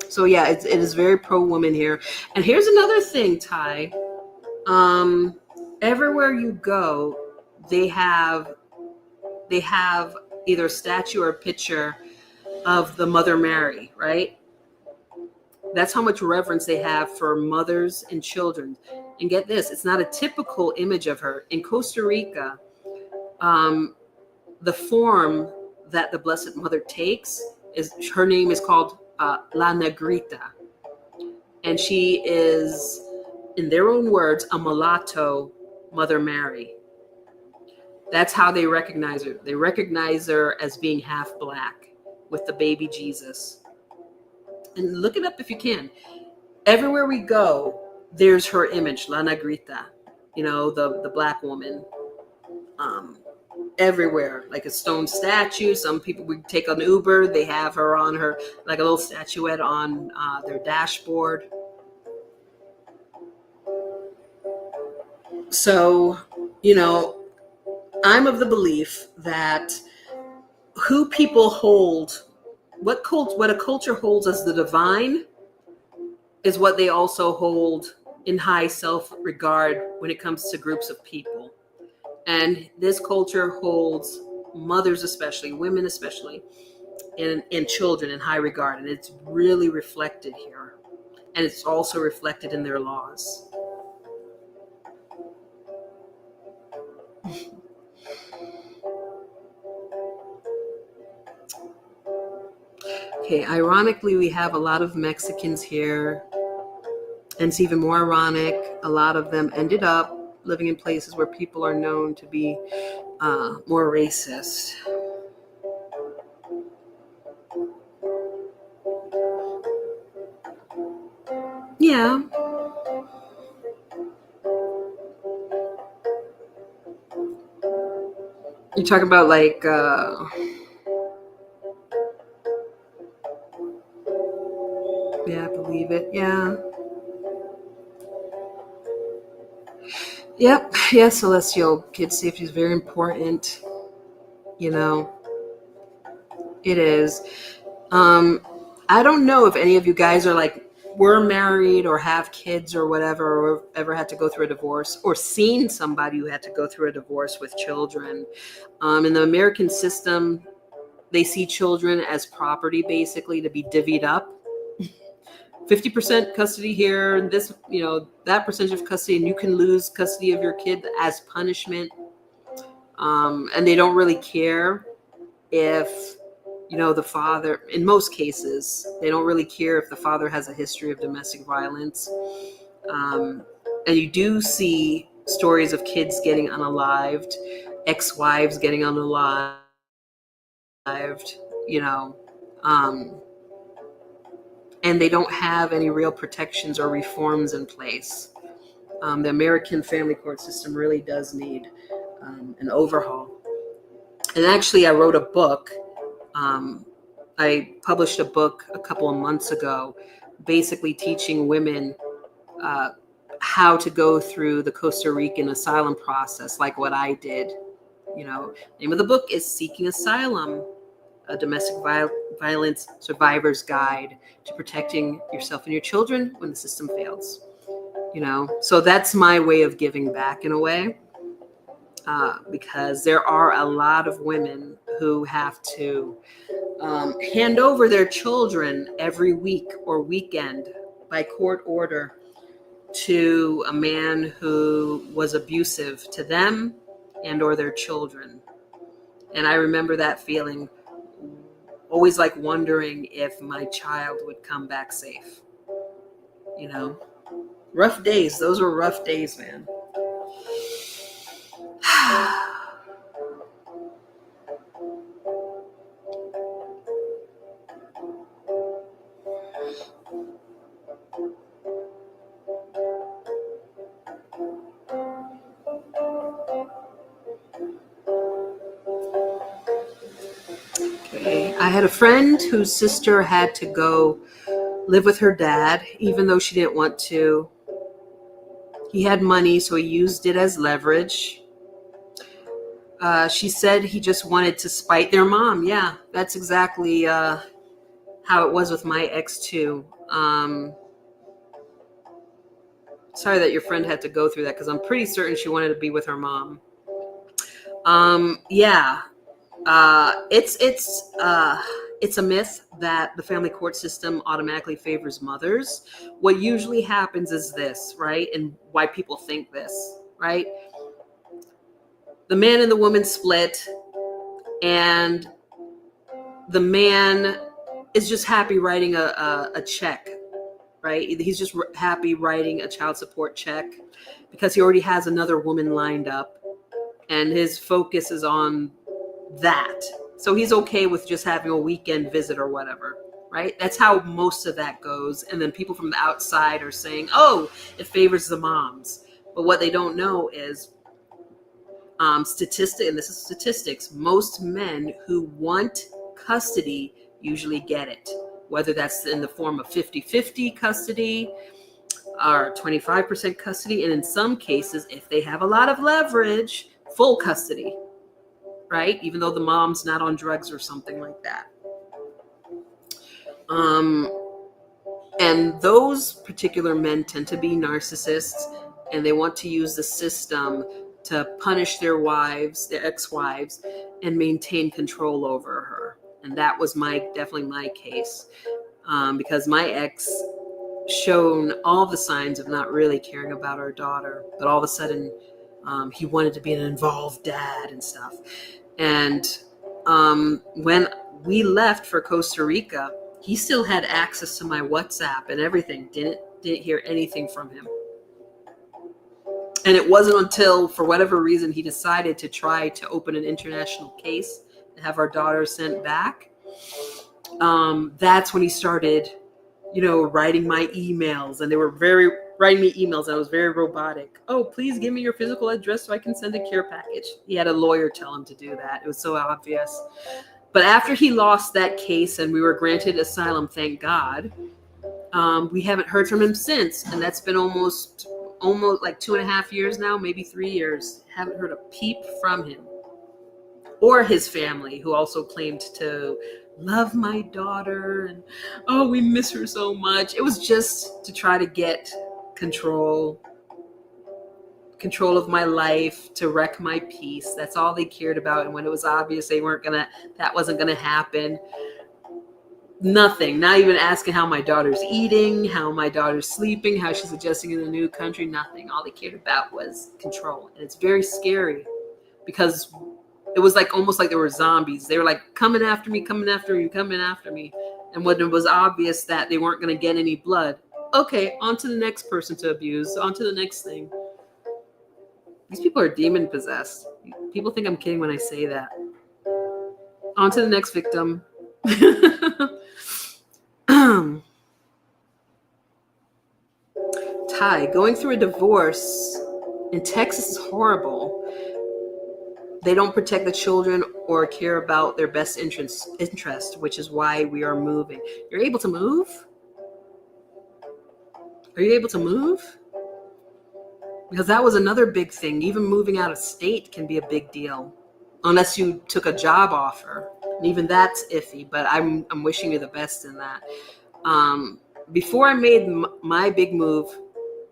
So yeah, it is very pro-woman here. And here's another thing, Ty. Everywhere you go, they have either a statue or a picture of the Mother Mary, right? That's how much reverence they have for mothers and children. And get this, it's not a typical image of her. In Costa Rica, um, the form that the Blessed Mother takes is, her name is called La Negrita. And she is, in their own words, a mulatto Mother Mary. That's how they recognize her. They recognize her as being half black with the baby Jesus. And look it up if you can. Everywhere we go, there's her image, La Negrita, the black woman. Everywhere, like a stone statue. Some people, we take an Uber, they have her on her, like a little statuette on their dashboard. So, I'm of the belief that who people hold, what a culture holds as the divine is what they also hold in high self-regard when it comes to groups of people. And this culture holds mothers especially, women especially, and children in high regard. And it's really reflected here. And it's also reflected in their laws. Okay, ironically, we have a lot of Mexicans here. And it's even more ironic, a lot of them ended up living in places where people are known to be more racist. Yeah. You're talking about like yeah, I believe it. Yeah. Yep. Yeah, Celestial. Kid safety is very important. It is. I don't know if any of you guys are like, were married or have kids or whatever, or ever had to go through a divorce or seen somebody who had to go through a divorce with children. In the American system, they see children as property, basically, to be divvied up. 50% custody here, and this, that percentage of custody, and you can lose custody of your kid as punishment. And they don't really care if, the father, in most cases, they don't really care if the father has a history of domestic violence. And you do see stories of kids getting unalived, ex-wives getting unalived, and they don't have any real protections or reforms in place. The American family court system really does need an overhaul. And actually, I wrote a book. I published a book a couple of months ago, basically teaching women how to go through the Costa Rican asylum process, like what I did. Name of the book is Seeking Asylum, a domestic violence survivor's guide to protecting yourself and your children when the system fails. So that's my way of giving back in a way, because there are a lot of women who have to hand over their children every week or weekend by court order to a man who was abusive to them and or their children. And I remember that feeling, always like wondering if my child would come back safe. Rough days. Those were rough days, man. Okay. I had a friend whose sister had to go live with her dad, even though she didn't want to. He had money, so he used it as leverage. She said he just wanted to spite their mom. Yeah, that's exactly how it was with my ex too. Sorry that your friend had to go through that, because I'm pretty certain she wanted to be with her mom. Yeah. It's it's a myth that the family court system automatically favors mothers. What usually happens is this, right? And why people think this, right? The man and the woman split, and the man is just happy writing a check, right? He's just happy writing a child support check because he already has another woman lined up, and his focus is on that. So he's okay with just having a weekend visit or whatever, right? That's how most of that goes. And then people from the outside are saying, oh, it favors the moms. But what they don't know is and this is statistics, most men who want custody usually get it, whether that's in the form of 50-50 custody or 25% custody, and in some cases, if they have a lot of leverage, full custody, right? Even though the mom's not on drugs or something like that. And those particular men tend to be narcissists, and they want to use the system to punish their wives, their ex-wives, and maintain control over her. And that was definitely my case, because my ex shown all the signs of not really caring about our daughter, but all of a sudden he wanted to be an involved dad and stuff. And when we left for Costa Rica, he still had access to my WhatsApp and everything. Didn't hear anything from him. And it wasn't until, for whatever reason, he decided to try to open an international case and have our daughter sent back. That's when he started, writing my emails. And they were writing me emails. And I was very robotic. Oh, please give me your physical address so I can send a care package. He had a lawyer tell him to do that. It was so obvious. But after he lost that case and we were granted asylum, thank God, we haven't heard from him since. And that's been almost like 2.5 years now, maybe 3 years. Haven't heard a peep from him or his family, who also claimed to love my daughter. And, oh, we miss her so much. It was just to try to get control of my life, to wreck my peace. That's all they cared about. And when it was obvious that wasn't gonna happen, nothing, not even asking how my daughter's eating, how my daughter's sleeping, how she's adjusting in the new country, nothing. All they cared about was control. And it's very scary because it was almost like there were zombies. They were coming after me, coming after me, coming after me. And when it was obvious that they weren't gonna get any blood, okay, on to the next person to abuse, on to the next thing. These people are demon possessed. People think I'm kidding when I say that. On to the next victim. Ty, going through a divorce in Texas is horrible. They don't protect the children or care about their best interest, which is why we are moving. You're able to move? Are you able to move? Because that was another big thing. Even moving out of state can be a big deal, unless you took a job offer. And even that's iffy, but I'm wishing you the best in that. Before I made my big move,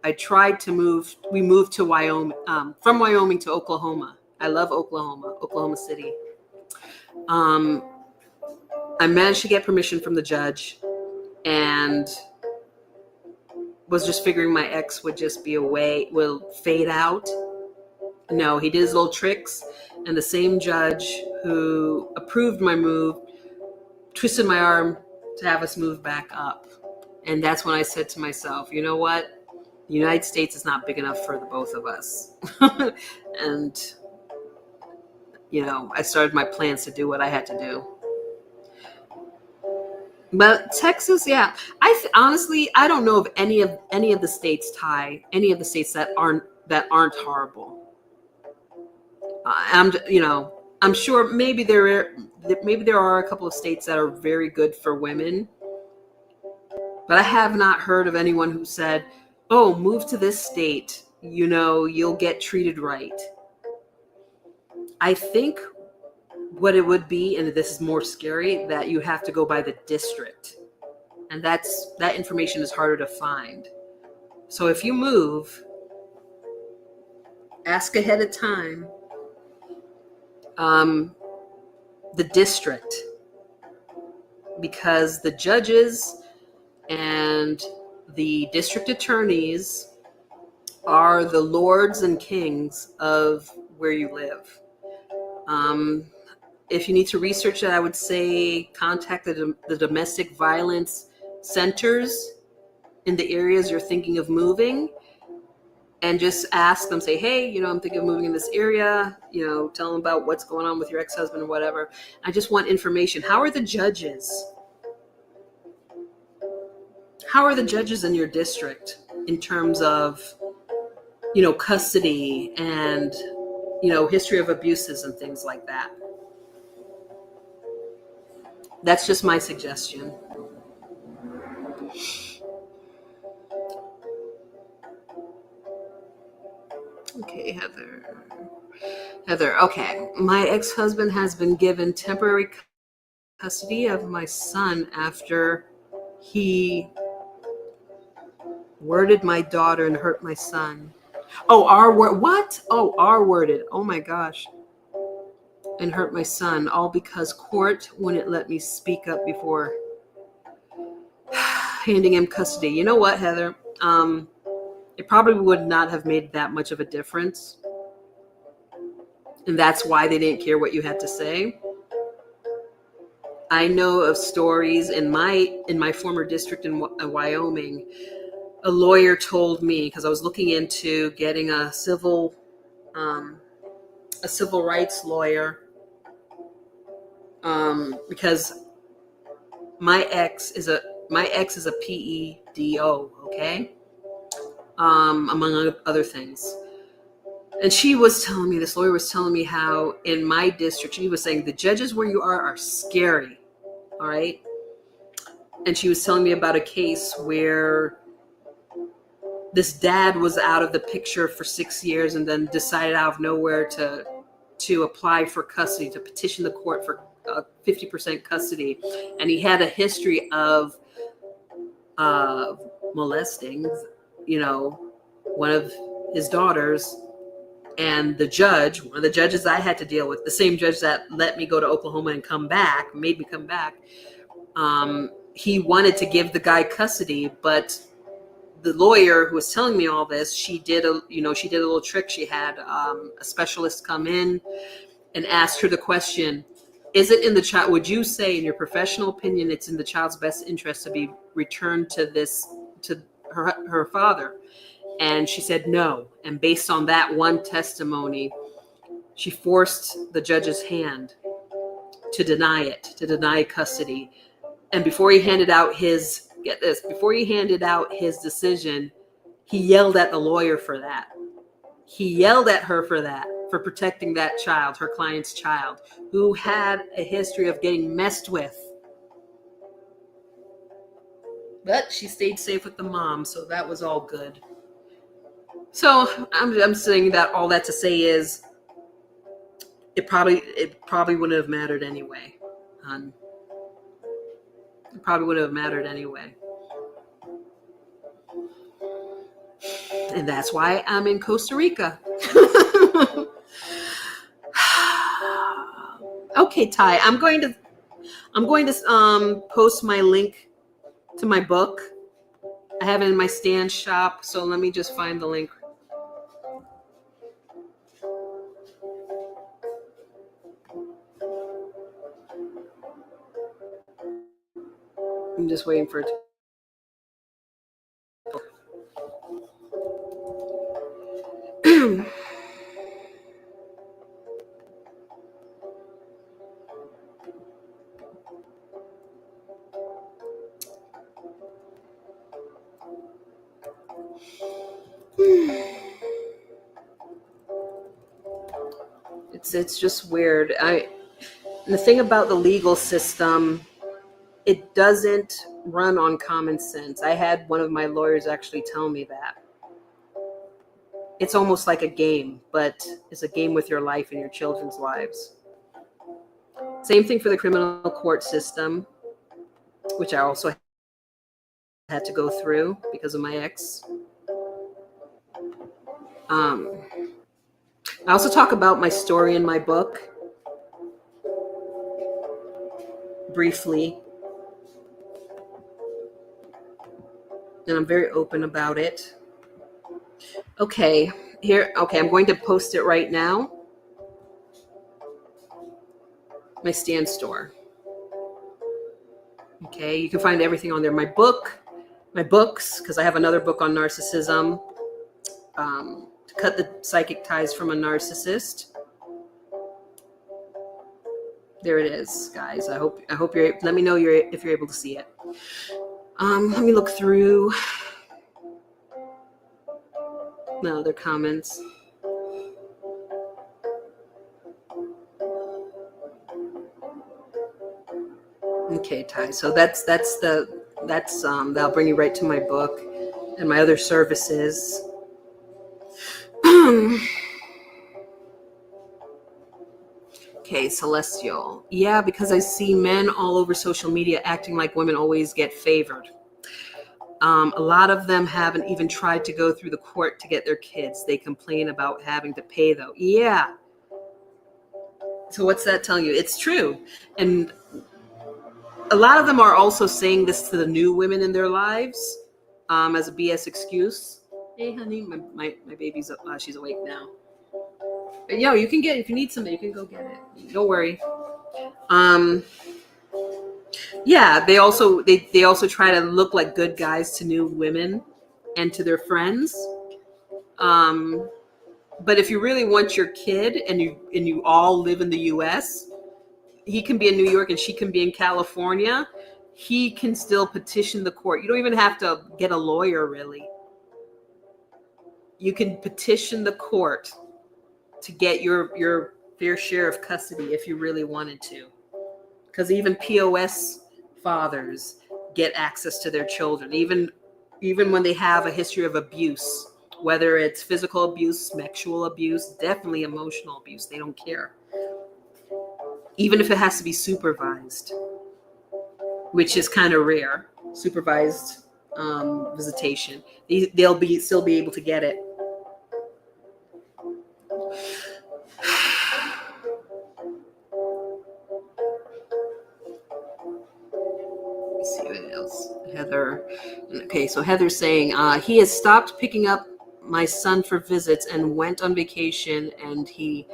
I tried to move. We moved to Wyoming, from Wyoming to Oklahoma. I love Oklahoma City. I managed to get permission from the judge and was just figuring my ex would just be away, will fade out. No, he did his little tricks, and the same judge who approved my move twisted my arm to have us move back up. And that's when I said to myself, you know what? The United States is not big enough for the both of us. And, I started my plans to do what I had to do. But Texas, yeah, honestly, I don't know of any of the states, Ty, any of the states that aren't horrible. I'm sure maybe there are a couple of states that are very good for women, but I have not heard of anyone who said, "Oh, move to this state, you'll get treated right." I think what it would be, and this is more scary, that you have to go by the district, and that information is harder to find. So if you move, ask ahead of time. The district, because the judges and the district attorneys are the lords and kings of where you live. If you need to research that, I would say contact the domestic violence centers in the areas you're thinking of moving, and just ask them, say, hey, I'm thinking of moving in this area, tell them about what's going on with your ex-husband or whatever. I just want information. How are the judges? How are the judges in your district in terms of, custody and, history of abuses and things like that? That's just my suggestion. Okay, Heather, okay. My ex-husband has been given temporary custody of my son after he worded my daughter and hurt my son. Oh, what? Oh, R-worded. Oh my gosh. And hurt my son, all because court wouldn't let me speak up before handing him custody. You know what, Heather? It probably would not have made that much of a difference. And that's why they didn't care what you had to say. I know of stories in my former district in Wyoming. A lawyer told me, because I was looking into getting a civil rights lawyer, because my ex is a PEDO, okay, among other things. And this lawyer was telling me how in my district, she was saying the judges where you are scary, all right? And she was telling me about a case where this dad was out of the picture for 6 years and then decided out of nowhere to apply for custody, to petition the court for 50% custody. And he had a history of molesting, one of his daughters. And one of the judges I had to deal with, the same judge that let me go to Oklahoma and made me come back, he wanted to give the guy custody, but the lawyer who was telling me all this, she did a little trick. She had a specialist come in and ask her the question, is it in the child, would you say in your professional opinion, it's in the child's best interest to be returned to her father? And she said no. And based on that one testimony, she forced the judge's hand to deny custody. And before he handed out his decision, he yelled at the lawyer for that. He yelled at her for that, for protecting that child, her client's child, who had a history of getting messed with. But she stayed safe with the mom, so that was all good. So I'm saying that all that to say is it probably wouldn't have mattered anyway. It probably would have mattered anyway. And that's why I'm in Costa Rica. Okay, Ty, I'm going to post my link to my book. I have it in my stand shop, so let me just find the link. I'm just waiting for it to... It's just weird. The thing about the legal system, it doesn't run on common sense. I had one of my lawyers actually tell me that. It's almost like a game, but it's a game with your life and your children's lives. Same thing for the criminal court system, which I also had to go through because of my ex. I also talk about my story in my book briefly. and I'm very open about it. Okay, here. Okay, I'm going to post it right now. My Stan store. Okay, you can find everything on there. My books, because I have another book on narcissism, to cut the psychic ties from a narcissist. There it is, guys. I hope you're. Let me know if you're able to see it. Let me look through. No other comments. Okay, Ty. So that'll bring you right to my book and my other services. Okay, Celestial. Yeah, because I see men all over social media acting like women always get favored. A lot of them haven't even tried to go through the court to get their kids. They complain about having to pay, though. Yeah. So what's that telling you? It's true. And a lot of them are also saying this to the new women in their lives as a BS excuse. Hey, honey, my baby's up. She's awake now. But, you can get, if you need something, you can go get it. Don't worry. Yeah, they also try to look like good guys to new women and to their friends. But if you really want your kid and you all live in the US, he can be in New York and she can be in California, he can still petition the court. You don't even have to get a lawyer, really. You can petition the court to get your fair share of custody if you really wanted to. Because even POS fathers get access to their children, even when they have a history of abuse, whether it's physical abuse, sexual abuse, definitely emotional abuse. They don't care. Even if it has to be supervised, which is kind of rare, supervised visitation, they'll still be able to get it. Let's see what else. Heather. Okay, so Heather's saying he has stopped picking up my son for visits and went on vacation, and he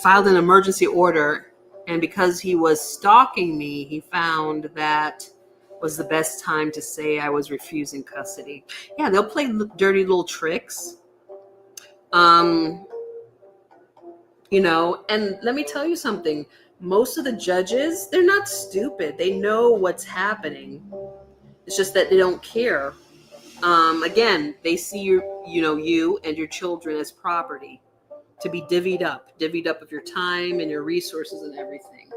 filed an emergency order, and because he was stalking me, he found that was the best time to say I was refusing custody. Yeah, they'll play dirty little tricks. And let me tell you something. Most of the judges, they're not stupid. They know what's happening. It's just that they don't care. Again, they see you and your children as property to be divvied up of your time and your resources and everything.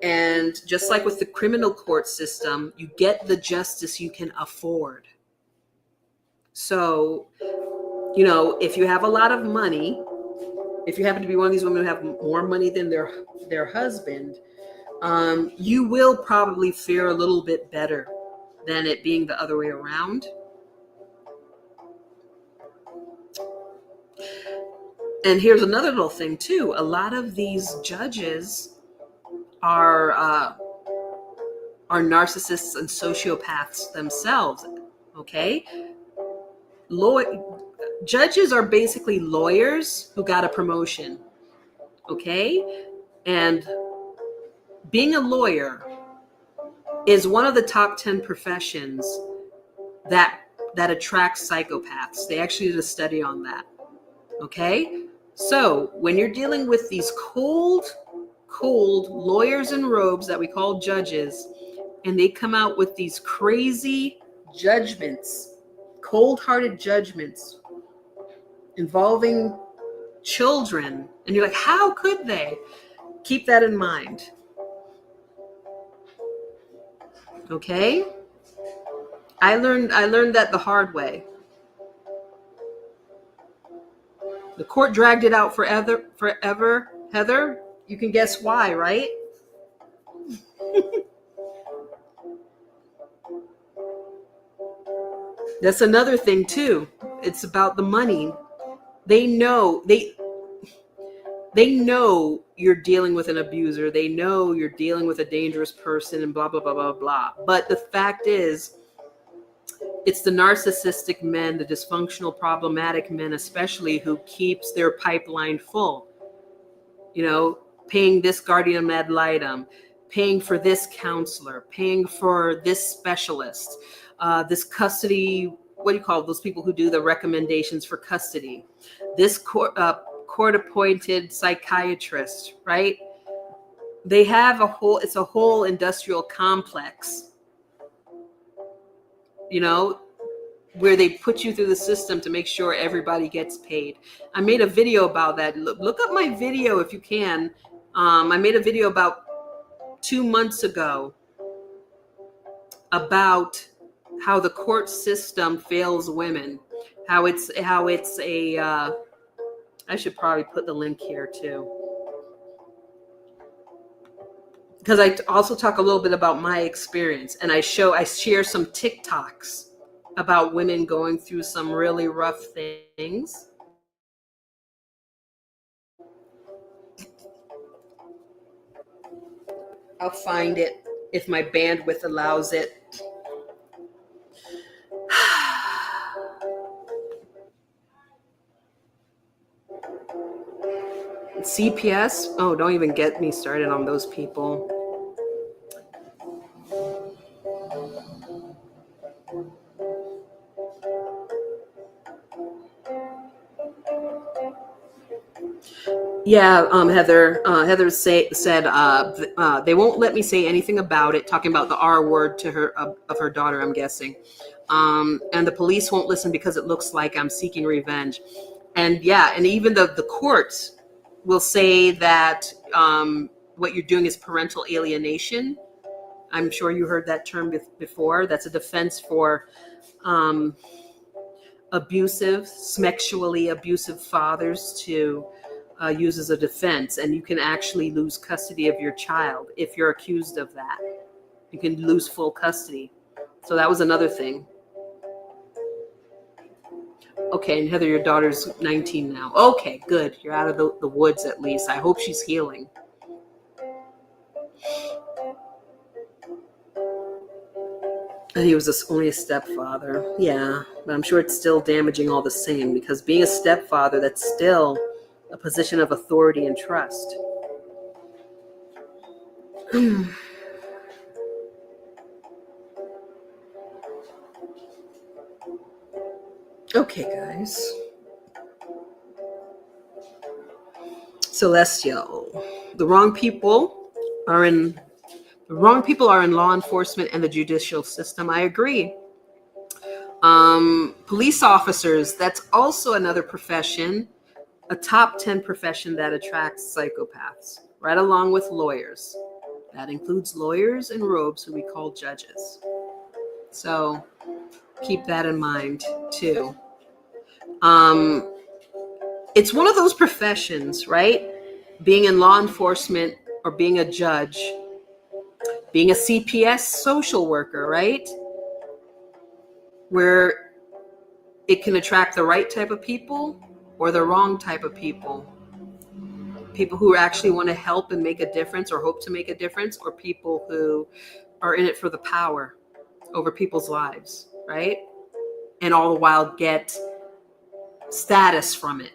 And just like with the criminal court system, you get the justice you can afford. So, if you have a lot of money, if you happen to be one of these women who have more money than their husband, you will probably fare a little bit better than it being the other way around. And here's another little thing too. A lot of these judges are narcissists and sociopaths themselves. Okay, judges are basically lawyers who got a promotion. Okay, and being a lawyer is one of the top 10 professions that attracts psychopaths. They actually did a study on that. Okay, so when you're dealing with these cold lawyers in robes that we call judges, and they come out with these crazy judgments, cold-hearted judgments involving children, and you're like, how could they? Keep that in mind. Okay? I learned that the hard way. The court dragged it out forever. Heather, you can guess why, right? That's another thing too. It's about the money. They know they they know you're dealing with an abuser. They know you're dealing with a dangerous person and blah, blah, blah, blah, blah. But the fact is, it's the narcissistic men, the dysfunctional, problematic men, especially, who keeps their pipeline full. You know, paying this guardian ad litem, paying for this counselor, paying for this specialist, this custody. What do you call those people who do the recommendations for custody? This court-appointed psychiatrist, right? They have it's a whole industrial complex, you know, where they put you through the system to make sure everybody gets paid. I made a video about that. Look up my video if you can. I made a video about 2 months ago about how the court system fails women, how it's a I should probably put the link here too, because I also talk a little bit about my experience, and I share some TikToks about women going through some really rough things. I'll find it if my bandwidth allows it. CPS? Oh, don't even get me started on those people. Yeah, Heather said they won't let me say anything about it, talking about the R word to her of her daughter, I'm guessing. And the police won't listen because it looks like I'm seeking revenge. And yeah, and even the courts will say that what you're doing is parental alienation. I'm sure you heard that term before. That's a defense for sexually abusive fathers to use as a defense. And you can actually lose custody of your child if you're accused of that. You can lose full custody. So that was another thing. Okay, and Heather, your daughter's 19 now. Okay, good. You're out of the woods at least. I hope she's healing. And he was only a stepfather. Yeah, but I'm sure it's still damaging all the same, because being a stepfather, that's still a position of authority and trust. Okay, guys. Celestial. The wrong people are in law enforcement and the judicial system. I agree. Police officers, that's also another profession, a top 10 profession that attracts psychopaths, right along with lawyers. That includes lawyers in robes who we call judges. So keep that in mind too. It's one of those professions, right? Being in law enforcement or being a judge, being a CPS social worker, right? Where it can attract the right type of people or the wrong type of people. People who actually want to help and make a difference or hope to make a difference, or people who are in it for the power over people's lives, right? And all the while get status from it.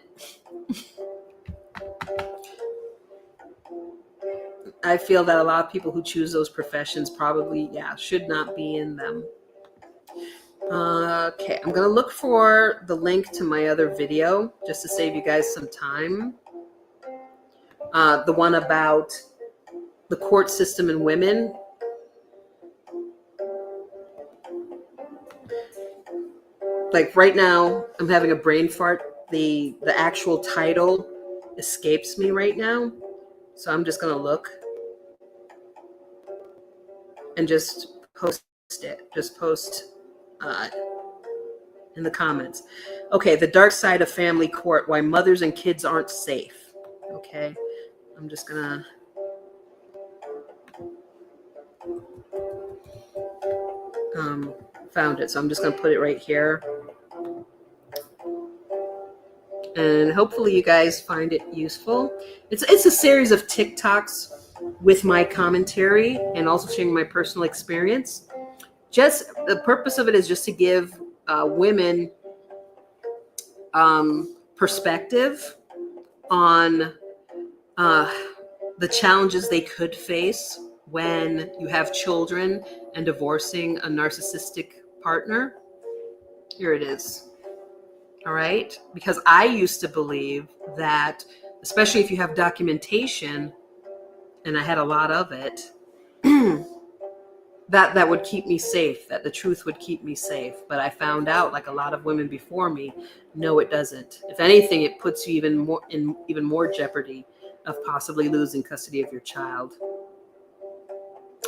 I feel that a lot of people who choose those professions probably, should not be in them. Okay, I'm going to look for the link to my other video just to save you guys some time. The one about the court system and women. Like right now, I'm having a brain fart. The actual title escapes me right now. So I'm just going to look and just post it. Just post in the comments. Okay, the dark side of family court, why mothers and kids aren't safe. Okay, I'm just gonna found it, so I'm just gonna put it right here. and hopefully you guys find it useful. It's a series of TikToks with my commentary and also sharing my personal experience. Just the purpose of it is just to give women perspective on the challenges they could face when you have children and divorcing a narcissistic partner. Here it is. All right. Because I used to believe that, especially if you have documentation, and I had a lot of it, that would keep me safe, that the truth would keep me safe. But I found out, like a lot of women before me, no, it doesn't. If anything, it puts you even more jeopardy of possibly losing custody of your child.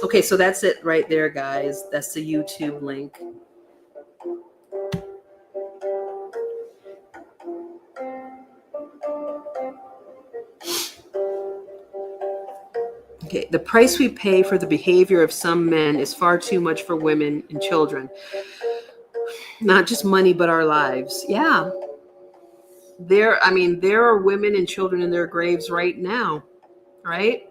Okay, so that's it right there, guys. That's the YouTube link. Okay, the price we pay for the behavior of some men is far too much for women and children. Not just money, but our lives. Yeah. There are women and children in their graves right now, right?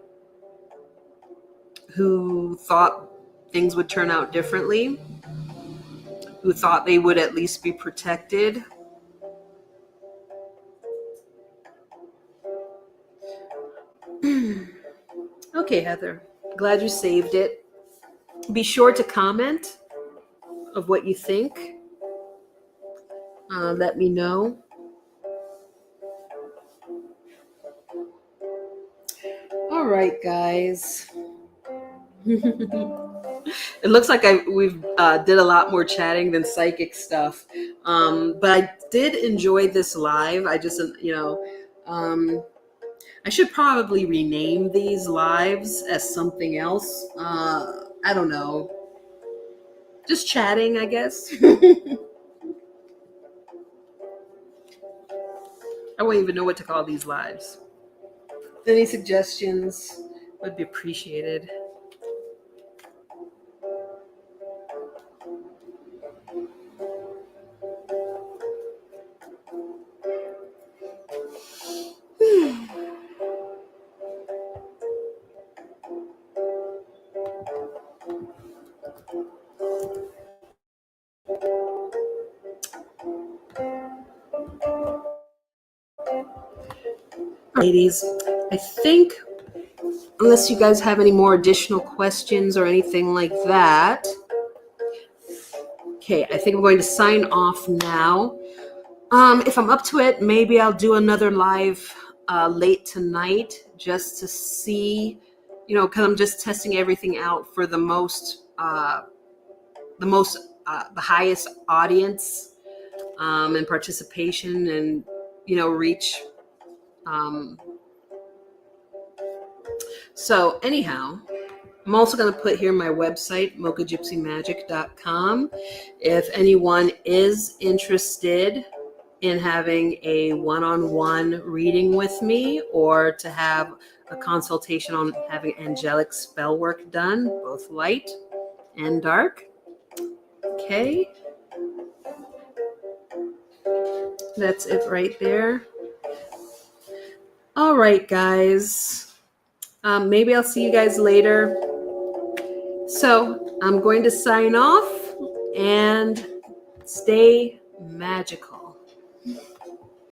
Who thought things would turn out differently, who thought they would at least be protected. Okay, Heather, glad you saved it. Be sure to comment of what you think. Let me know. All right, guys. It looks like we've did a lot more chatting than psychic stuff, but I did enjoy this live. I just, I should probably rename these lives as something else. I don't know, just chatting, I guess. I won't even know what to call these lives. Any suggestions would be appreciated. Ladies, I think, unless you guys have any more additional questions or anything like that, okay, I think I'm going to sign off now. If I'm up to it, maybe I'll do another live late tonight just to see, because I'm just testing everything out for the highest audience and participation and, reach. So anyhow, I'm also going to put here my website, mochagypsymagic.com. If anyone is interested in having a one-on-one reading with me or to have a consultation on having angelic spell work done, both light and dark. Okay. That's it right there. All right, guys. Maybe I'll see you guys later. So I'm going to sign off and stay magical.